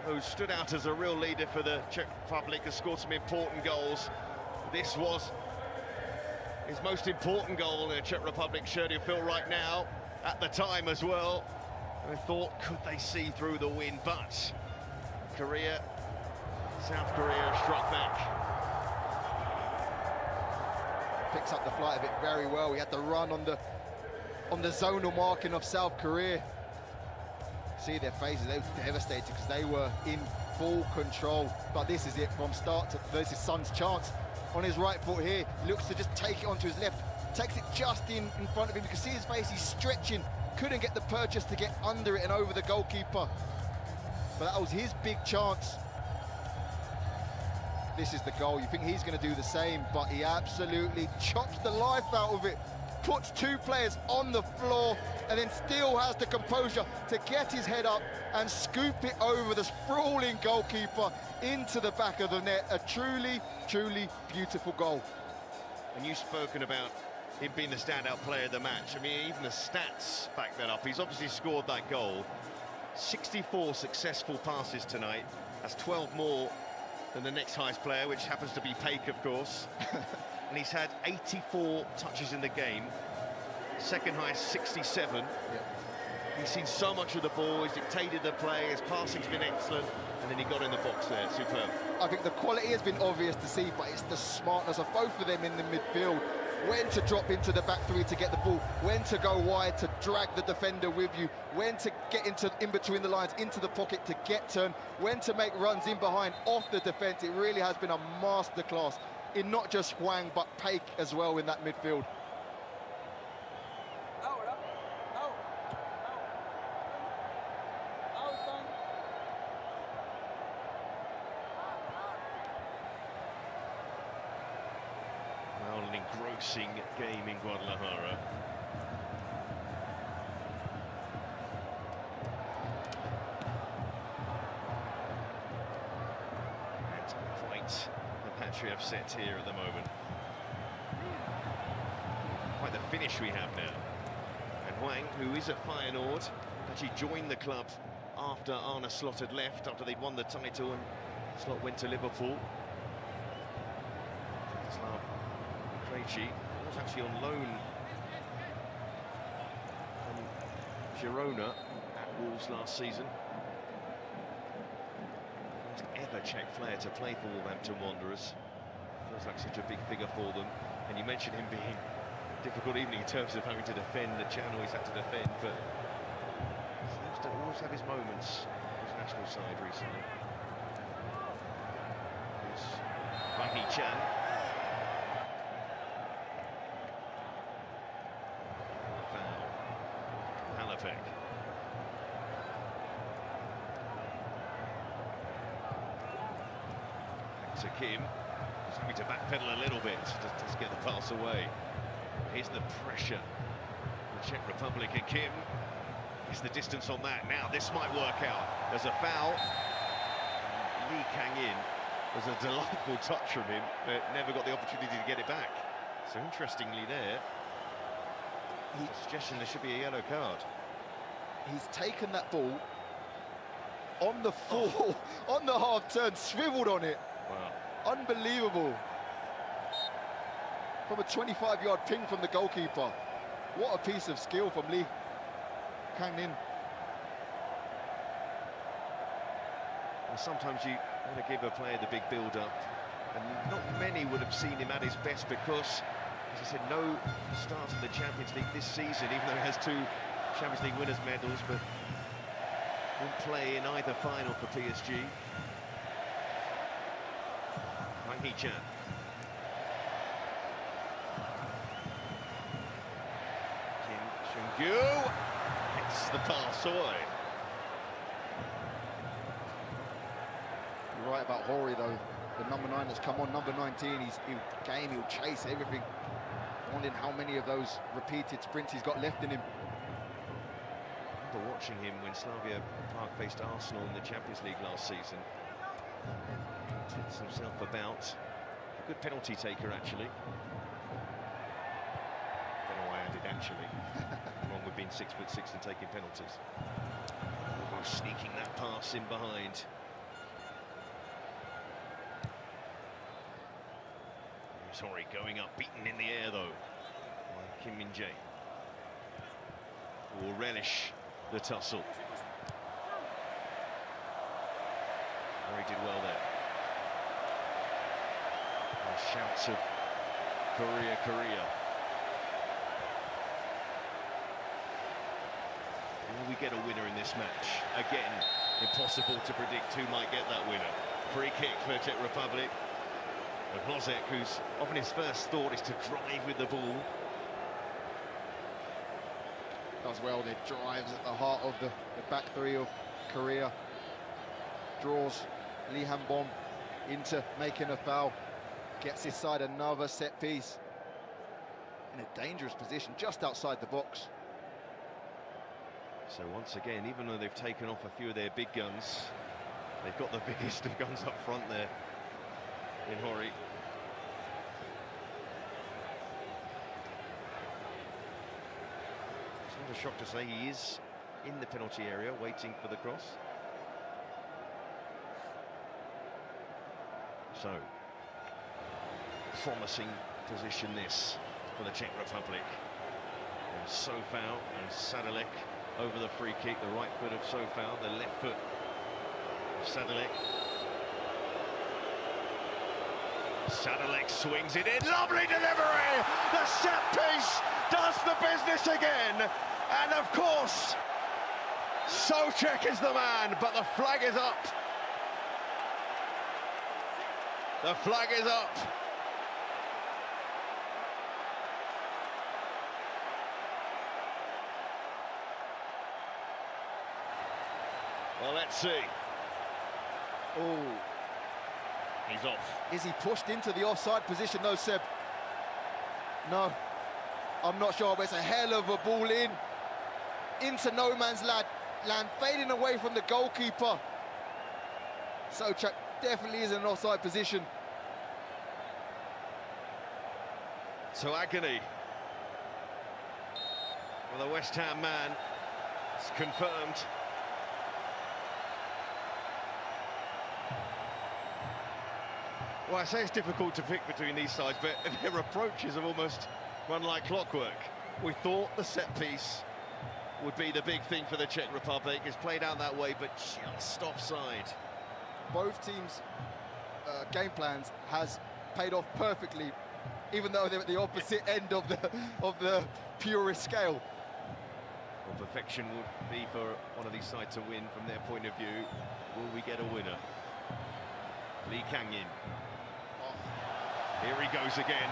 who stood out as a real leader for the Czech Republic, has scored some important goals. This was his most important goal in the Czech Republic shirt, he'll feel right now, at the time as well. I thought, could they see through the wind? But South Korea struck back. Picks up the flight of it very well. He had the run on the zonal marking of South Korea. See their faces, they were devastated because they were in full control. But this is it from start to this is Son's chance on his right foot here. Looks to just take it onto his left, takes it just in front of him. You can see his face, he's stretching, couldn't get the purchase to get under it and over the goalkeeper. But that was his big chance. This is the goal. You think he's going to do the same, but he absolutely chops the life out of it, puts two players on the floor, and then still has the composure to get his head up and scoop it over the sprawling goalkeeper into the back of the net. A truly, truly beautiful goal. And you've spoken about him being the standout player of the match. I mean, even the stats back that up. He's obviously scored that goal. 64 successful passes tonight. That's 12 more than the next highest player, which happens to be Paik, of course. And he's had 84 touches in the game. Second highest, 67. Yep. He's seen so much of the ball, he's dictated the play, his passing's been excellent, and then he got in the box there, superb. I think the quality has been obvious to see, but it's the smartness of both of them in the midfield. When to drop into the back three to get the ball, when to go wide to drag the defender with you, when to get in between the lines, into the pocket to get turn, when to make runs in behind, off the defence. It really has been a masterclass in not just Hwang, but Paik as well in that midfield. boxing game in Guadalajara. And quite the Patriots set here at the moment. Quite the finish we have now. And Hwang, who is at Feyenoord, actually joined the club after Arne Slot had left, after they'd won the title, and Slot went to Liverpool. Slav Krejci was actually on loan from Girona at Wolves last season. First ever Czech player to play for Wolverhampton Wanderers. Feels like such a big figure for them. And you mentioned him being difficult evening in terms of having to defend. The Chan always had to defend, but seems to always have his moments for his national side recently. Here's Wang Hee-chan. Foul. Halapek. Back to Kim. He's having to backpedal a little bit to get the pass away. Here's the pressure. The Czech Republic and Kim. Here's the distance on that. Now this might work out. There's a foul. Lee Kang-in. There's a delightful touch from him, but never got the opportunity to get it back. So interestingly there, a suggestion there should be a yellow card. He's taken that ball on the full, on the half turn, swiveled on it. Wow. Unbelievable. From a 25-yard ping from the goalkeeper. What a piece of skill from Lee Kang-in. Well, sometimes you want to give a player the big build-up, and not many would have seen him at his best because, as I said, no start in the Champions League this season, even though he has 2 Champions League winners' medals, but won't play in either final for PSG. Wang Hee-chan. Kim Shung-gyu hits the pass away. You're right about Hori though. The number 9 has come on, number 19. He'll chase everything. Wondering how many of those repeated sprints he's got left in him. I remember watching him when Slavia Prague faced Arsenal in the Champions League last season. He takes himself about. A good penalty taker, actually. Don't know why I did actually. Wrong with being 6'6" and taking penalties. Almost sneaking that pass in behind. Here's Hori going up, beaten in the air though by Kim Min-jae. Will relish the tussle. Hori did well there. Shouts of Korea, Korea. Will we get a winner in this match? Again, impossible to predict who might get that winner. Free kick for Czech Republic. And Hlozek, who's often his first thought is to drive with the ball. Does well, there drives at the heart of the back three of Korea. Draws Lee Han-bom into making a foul. Gets his side another set piece. In a dangerous position, just outside the box. So once again, even though they've taken off a few of their big guns, they've got the biggest of guns up front there in Hori. It's not a shock to say he is in the penalty area waiting for the cross. So, promising position this for the Czech Republic. And Sofao and Sadalek over the free kick, the right foot of Sofao, the left foot of Sadalek. Sadalek swings it in, lovely delivery! The set piece does the business again, and of course, Souček is the man, but the flag is up. The flag is up. Well, let's see. Oh. He's off. Is he pushed into the offside position though, Seb? No, I'm not sure, but it's a hell of a ball into no man's land, fading away from the goalkeeper. Souček definitely is in an offside position. So agony for the West Ham man. It's confirmed. Well, I say it's difficult to pick between these sides, but their approaches have almost run like clockwork. We thought the set piece would be the big thing for the Czech Republic. It's played out that way, but just offside. Both teams' game plans has paid off perfectly, even though they're at the opposite end of the purist scale. Well, perfection would be for one of these sides to win from their point of view. Will we get a winner? Lee Kang-in. Here he goes again.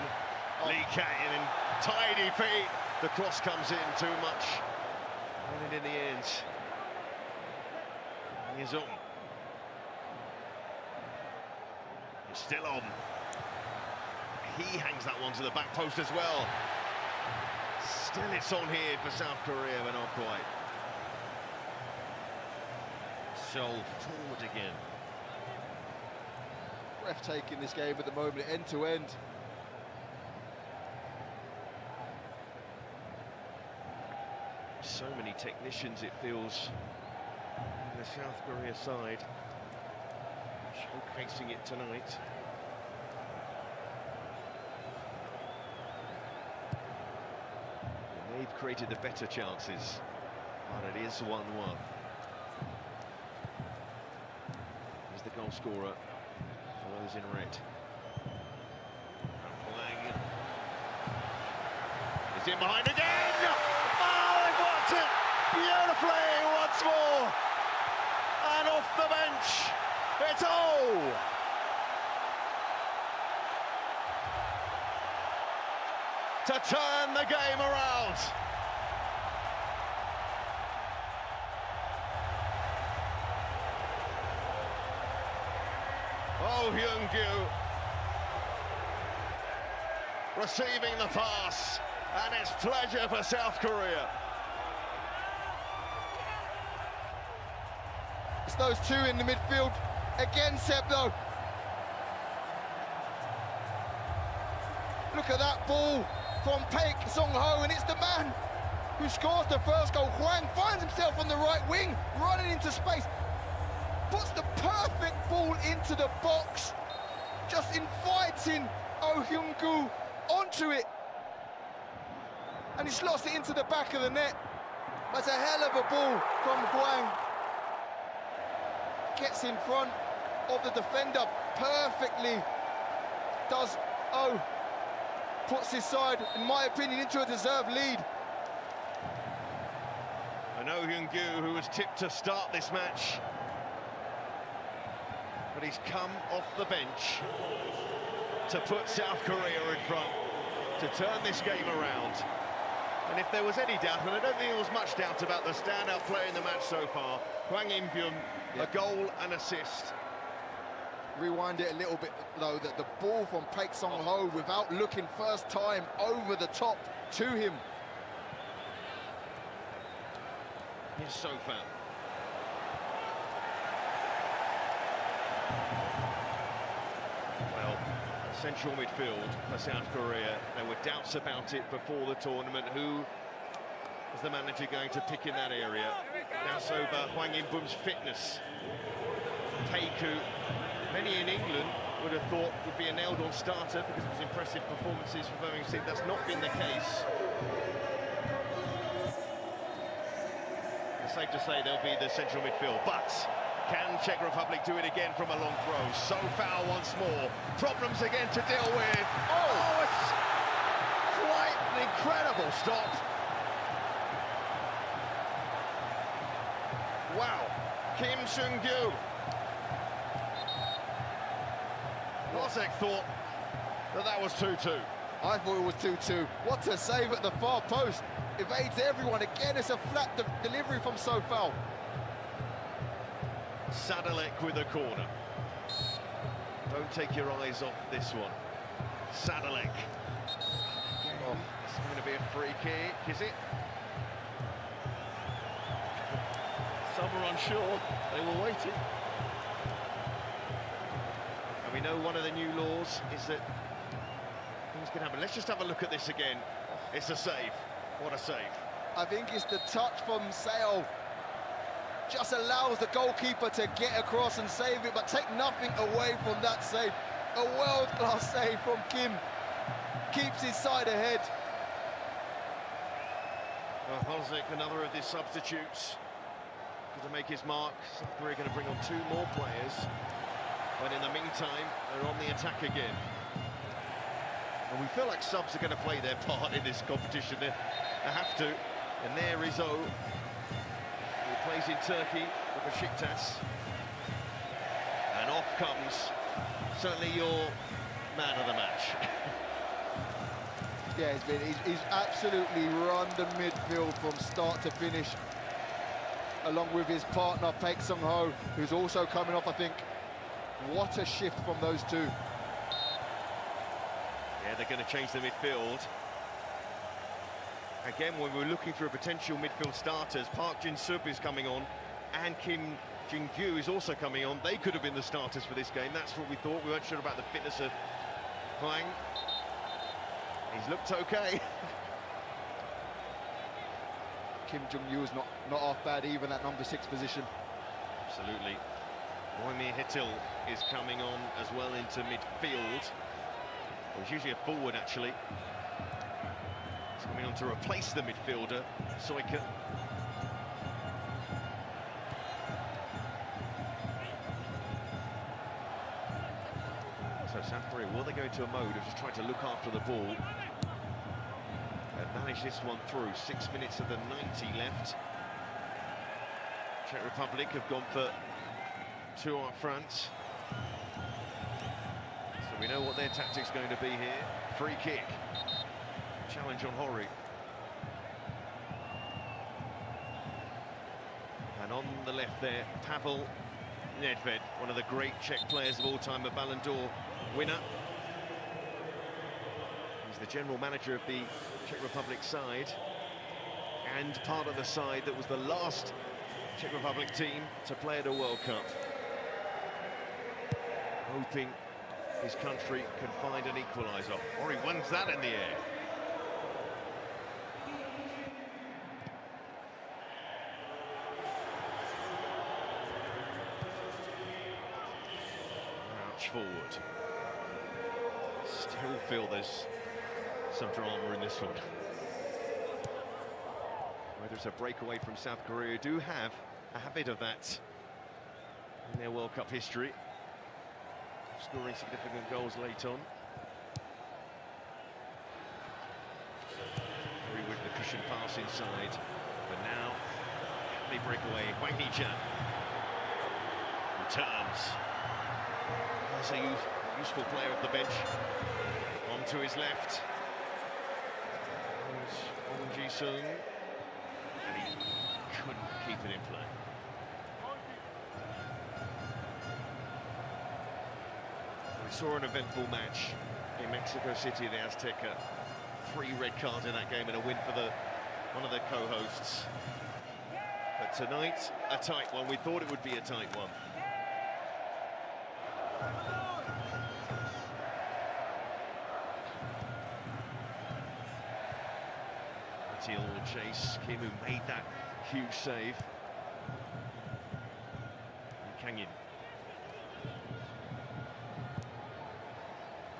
Lee Kang-in, tidy feet. The cross comes in too much. And in the end, he's on. It's still on. He hangs that one to the back post as well. Still it's on here for South Korea, but not quite. Seoul forward again. Breathtaking this game at the moment, end to end. So many technicians, it feels, in the South Korea side, showcasing it tonight. And they've created the better chances, but it is 1-1. Here's the goal scorer for those in red. Lang is in behind again! Beautifully once more, and off the bench, it's all. To turn the game around. Oh, Hyun-gyu receiving the pass, and it's pleasure for South Korea. It's those two in the midfield. Again, Seb, though. Look at that ball from Paik Song-ho, and it's the man who scores the first goal. Hwang finds himself on the right wing, running into space. Puts the perfect ball into the box. Just inviting Oh Hyun-gyu onto it. And he slots it into the back of the net. That's a hell of a ball from Hwang. Gets in front of the defender perfectly. Does Oh. Puts his side, in my opinion, into a deserved lead. And Oh Hyun-gyu, who was tipped to start this match, but he's come off the bench to put South Korea in front, to turn this game around. And if there was any doubt, and I don't think there was much doubt about the standout player in the match so far, Hwang In-byum, a goal and assist. Rewind it a little bit, though, that the ball from Paik Song-ho, without looking first time, over the top to him. Here's Sofan. Well, central midfield for South Korea. There were doubts about it before the tournament. Who is the manager going to pick in that area? Now over Hwang In-byum's fitness. Taeku, many in England would have thought would be a nailed-on starter because of his impressive performances for Birmingham City. That's not been the case. It's safe to say they'll be the central midfield, but can Czech Republic do it again from a long throw? So foul once more. Problems again to deal with. Oh, it's quite an incredible stop. Wow, Kim Seung-gyu. Lozek thought that was 2-2. I thought it was 2-2. What a save at the far post. Evades everyone. Again, it's a flat delivery from Sofal. Sadalek with a corner. Don't take your eyes off this one. Sadalek. going to be a free kick, is it? Some are unsure, they were waiting. And we know one of the new laws is that things can happen. Let's just have a look at this again. It's a save. What a save. I think it's the touch from Sale. Just allows the goalkeeper to get across and save it, but take nothing away from that save. A world-class save from Kim. Keeps his side ahead. Well, Hosek, another of the substitutes, to make his mark. South Korea going to bring on 2 more players, but in the meantime, they're on the attack again. And we feel like subs are going to play their part in this competition. They have to. And there is O, who plays in Turkey for Besiktas. And off comes certainly your man of the match. Yeah, he's absolutely run the midfield from start to finish, along with his partner, Paik Sung-ho, who's also coming off, I think. What a shift from those two. Yeah, they're going to change the midfield. Again, when we're looking for a potential midfield starters, Park Jin-sub is coming on, and Kim Jin-gyu is also coming on. They could have been the starters for this game. That's what we thought. We weren't sure about the fitness of Hwang. He's looked okay. Kim Jong-yu is not half bad either, that number 6 position. Absolutely. Moimir Hittil is coming on as well into midfield. Well, he's usually a forward, actually. He's coming on to replace the midfielder, Soika. So South Korea, will they go into a mode of just trying to look after the ball and manage this one through? 6 minutes of the 90 left. Czech Republic have gone for 2 up front. So we know what their tactic's going to be here. Free kick. Challenge on Hori. And on the left there, Pavel Nedved, one of the great Czech players of all time, a Ballon d'Or winner. He's the general manager of the Czech Republic side and part of the side that was the last Czech Republic team to play at a World Cup. Hoping his country can find an equaliser. Or he wins that in the air. Crouch forward. Still feel there's some drama in this one. Whether it's a breakaway from South Korea, do have a habit of that in their World Cup history, scoring significant goals late on. Very with the cushion pass inside, but now they break away. Hwang Hee-chan returns. There's a useful player off the bench. On to his left. There's Won Ji-sung. And he couldn't keep it in play. We saw an eventful match in Mexico City, the Azteca. 3 red cards in that game and a win for one of their co-hosts. But tonight, a tight one. We thought it would be a tight one. Till chase Kim, who made that huge save. Kang Yin.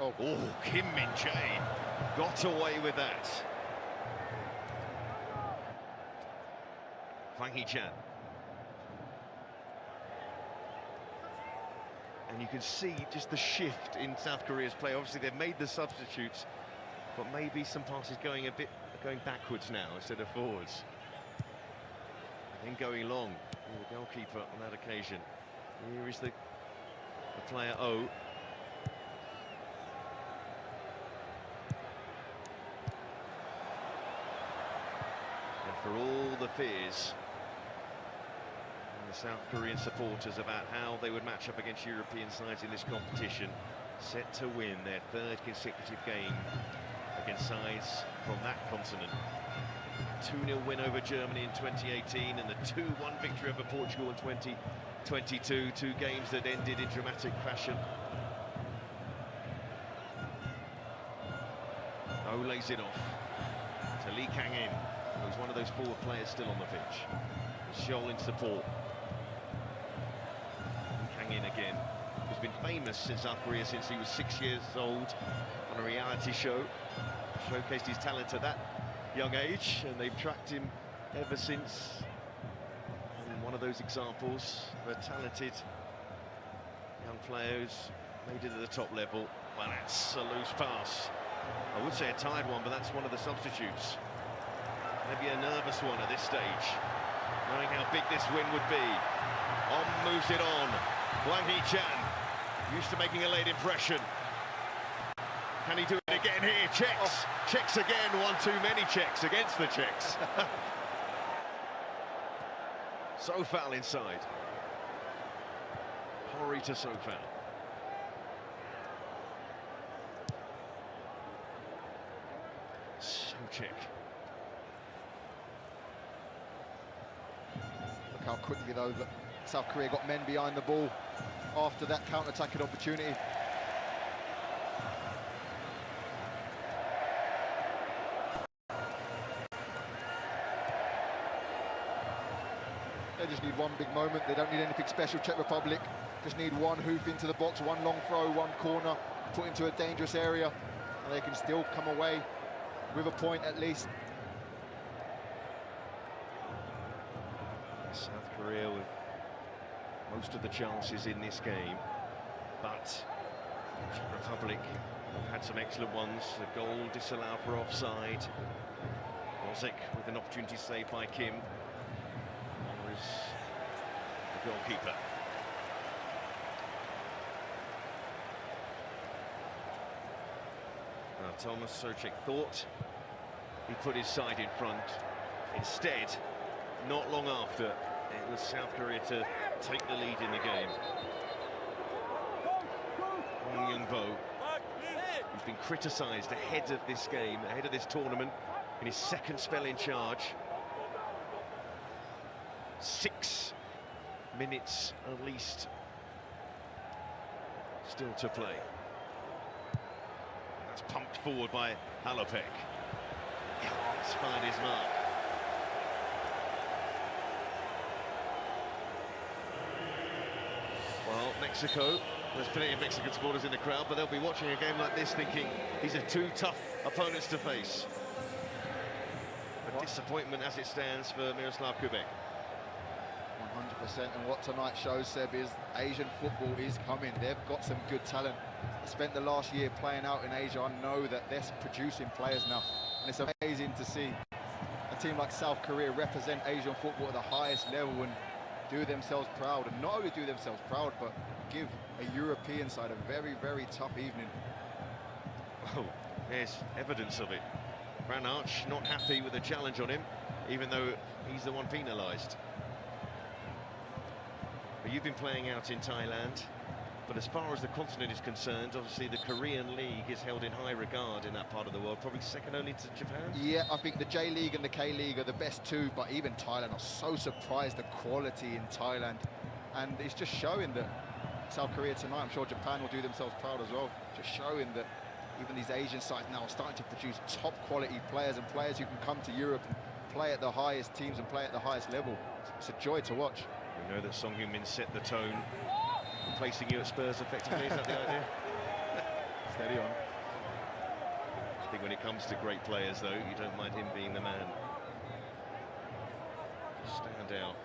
Oh, Kim Min-jae got away with that. Hwang Hee-chan. And you can see just the shift in South Korea's play. Obviously, they've made the substitutes, but maybe some passes going backwards now instead of forwards. And then going long. The goalkeeper on that occasion. Here is the player O. And for all the fears and the South Korean supporters about how they would match up against European sides in this competition, set to win their 3rd consecutive game against sides from that continent. 2-0 win over Germany in 2018 and the 2-1 victory over Portugal in 2022. Two games that ended in dramatic fashion. Oh, lays it off to Lee Kang-in, who's one of those forward players still on the pitch. Scholl in support. Lee Kang-in again, who's been famous in South Korea since he was 6 years old on a reality show. Showcased his talent at that young age, and they've tracked him ever since. And one of those examples of a talented young player who's made it at the top level. Well, that's a loose pass. I would say a tired one, but that's one of the substitutes. Maybe a nervous one at this stage, knowing how big this win would be. Moves it on. Wang Hee-chan, used to making a late impression. Can he do it again here? Checks. Checks again. One too many checks against the Czechs. So foul inside. Hori to so foul. Check. Look how quickly, though, that South Korea got men behind the ball after that counter-attacking opportunity. They just need one big moment. They don't need anything special, Czech Republic. Just need one hoof into the box, one long throw, one corner, put into a dangerous area, and they can still come away with a point at least. South Korea with most of the chances in this game, but Czech Republic have had some excellent ones. A goal disallowed for offside. Ozik with an opportunity saved by Kim. There is the goalkeeper. Thomas Soucek thought he put his side in front. Instead, not long after, it was South Korea to take the lead in the game. Hong Young-bo, who's been criticised ahead of this game, ahead of this tournament, in his second spell in charge. 6 minutes at least still to play. Pumped forward by Halopek. He's find his mark. Well, Mexico, there's plenty of Mexican supporters in the crowd, but they'll be watching a game like this thinking these are two tough opponents to face. A disappointment as it stands for Miroslav Kubek. 100%, and what tonight shows, Seb, is Asian football is coming. They've got some good talent. I spent the last year playing out in Asia. I know that they're producing players now, and it's amazing to see a team like South Korea represent Asian football at the highest level and do themselves proud, and not only do themselves proud, but give a European side a very, very tough evening. Oh, there's evidence of it. Ranarch not happy with the challenge on him, even though he's the one penalised. But you've been playing out in Thailand, but as far as the continent is concerned, obviously the Korean League is held in high regard in that part of the world, probably second only to Japan. Yeah, I think the J-League and the K-League are the best two, but even Thailand, are so surprised the quality in Thailand. And it's just showing that South Korea tonight, I'm sure Japan will do themselves proud as well, just showing that even these Asian sides now are starting to produce top quality players, and players who can come to Europe and play at the highest teams and play at the highest level. It's a joy to watch. We know that Song Heung-min set the tone, replacing you at Spurs effectively. Is that the idea? Steady on. I think when it comes to great players, though, you don't mind him being the man. Stand out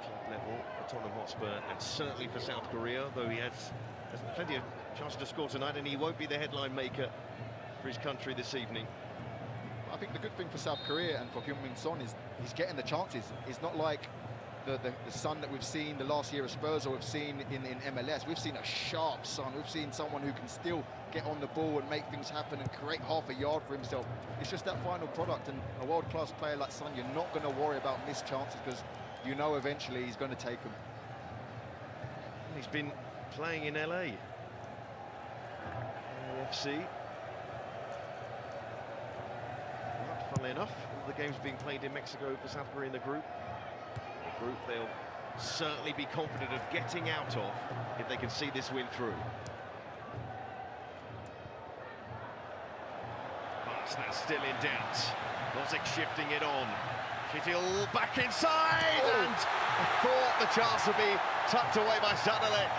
club level for Tottenham Hotspur, and certainly for South Korea, though he has plenty of chances to score tonight, and he won't be the headline maker for his country this evening. I think the good thing for South Korea and for Heung-min Son is he's getting the chances. It's not like the Son that we've seen the last year of Spurs, or we've seen in MLS. We've seen a sharp Son. We've seen someone who can still get on the ball and make things happen and create half a yard for himself. It's just that final product, and a world-class player like Son, you're not going to worry about missed chances because you know eventually he's going to take them. He's been playing in LA. LAFC. Funnily enough, all the games being played in Mexico for South Korea in the group. A group they'll certainly be confident of getting out of if they can see this win through. But that's still in doubt. Lozic shifting it on. Kittil back inside, and I thought the chance would be tucked away by Sadalek.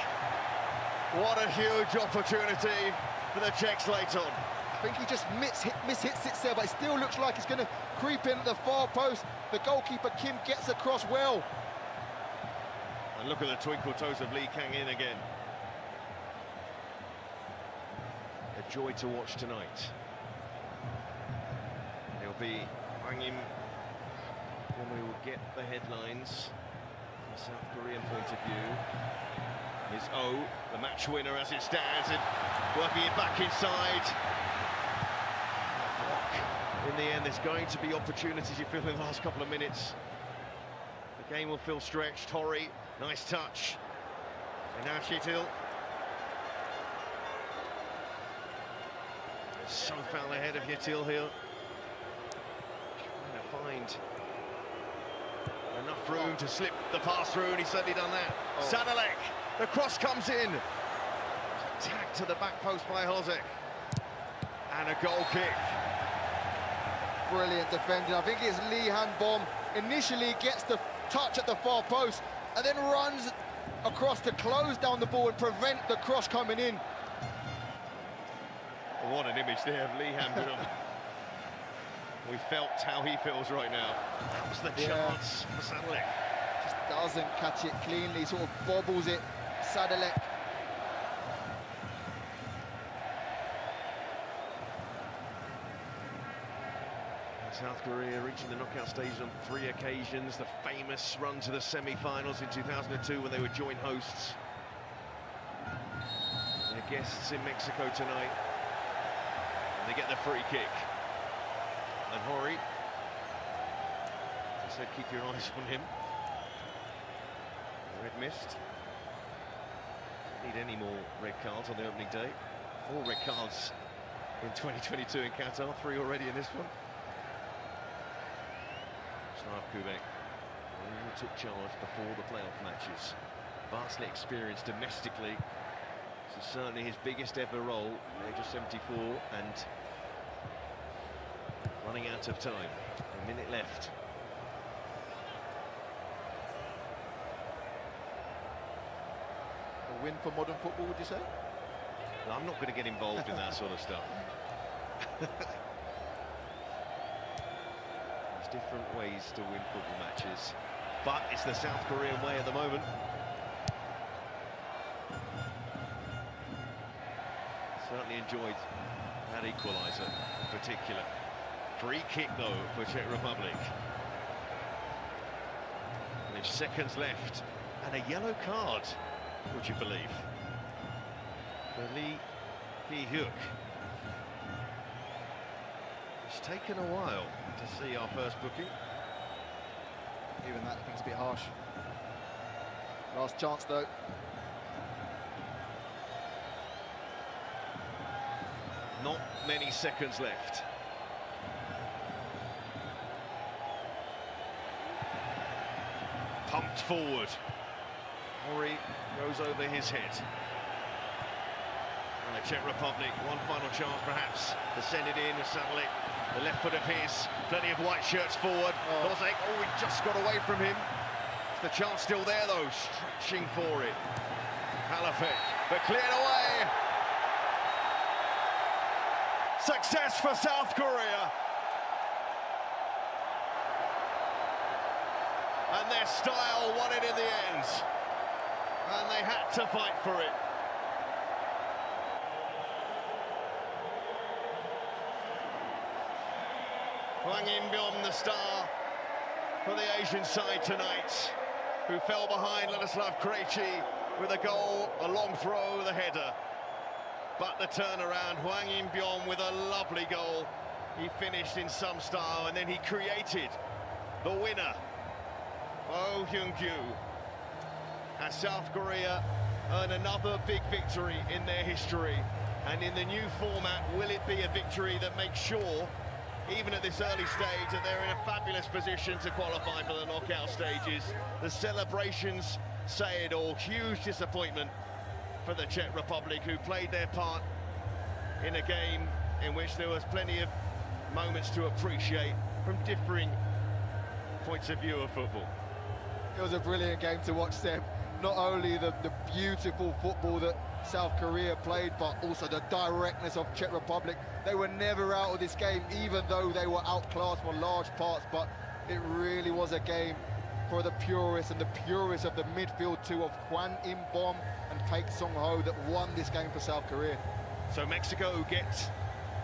What a huge opportunity for the Czechs late on. I think he just mishits it there, but it still looks like he's going to creep in at the far post. The goalkeeper, Kim, gets across well. And look at the twinkle toes of Lee Kang in again. A joy to watch tonight. It'll be Hwang In when we will get the headlines from a South Korean point of view. Is Oh, the match winner as it stands, and working it back inside. In the end, there's going to be opportunities, you feel, in the last couple of minutes. The game will feel stretched. Hori, nice touch. And now Kittil. So foul ahead of Kittil here. Trying to find enough room to slip the pass through, and he's certainly done that. Sadalek, the cross comes in. Tagged to the back post by Hozek. And a goal kick. Brilliant defending. I think it's Lee Han-bom. Initially gets the touch at the far post and then runs across to close down the ball and prevent the cross coming in. What an image there of Lee Han-bom. We felt how he feels right now. That was the chance for Sadalek. Just doesn't catch it cleanly, sort of bobbles it. Sadalek. South Korea reaching the knockout stage on 3 occasions. The famous run to the semi-finals in 2002 when they were joint hosts. They're guests in Mexico tonight. And they get the free kick. And Hori, as I said, keep your eyes on him. Red mist. Don't need any more red cards on the opening day. 4 red cards in 2022 in Qatar, 3 already in this one. Slav Kubek took charge before the playoff matches. Vastly experienced domestically. This is certainly his biggest ever role, age of 74, and running out of time. A minute left. A win for modern football, would you say? Well, I'm not going to get involved in that sort of stuff. There's different ways to win football matches, but it's the South Korean way at the moment. Certainly enjoyed that equaliser in particular. Free kick though for Czech Republic. With seconds left and a yellow card, would you believe, for Lee Ki-hyuk. It's taken a while to see our first booking. Even that, I think, is a bit harsh. Last chance though. Not many seconds left. Pumped forward. Hori goes over his head. And the Czech Republic, one final chance perhaps to send it in. Sadalek, the left foot of his, plenty of white shirts forward. Lozek, he just got away from him. Is the chance still there though? Stretching for it. Halafek, but cleared away. Success for South Korea. And their style won it in the end. And they had to fight for it. Hwang In, the star for the Asian side tonight, who fell behind Ladislav Krejci with a goal, a long throw, the header. But the turnaround, Hwang In with a lovely goal. He finished in some style, and then he created the winner. Oh Hyun-kyu. And South Korea earn another big victory in their history. And in the new format, will it be a victory that makes sure even at this early stage, that they're in a fabulous position to qualify for the knockout stages. The celebrations say it all. Huge disappointment for the Czech Republic, who played their part in a game in which there was plenty of moments to appreciate from differing points of view of football. It was a brilliant game to watch, Seb. Not only the beautiful football that South Korea played, but also the directness of Czech Republic. They were never out of this game, even though they were outclassed for large parts, but it really was a game for the purists, and the purists of the midfield two of Hwan In-bom and Paik Song-ho that won this game for South Korea. So Mexico get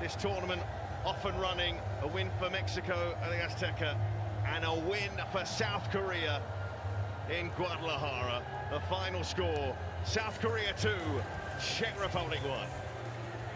this tournament off and running, a win for Mexico at the Azteca, and a win for South Korea in Guadalajara. The final score, South Korea 2, Czech Republic 1.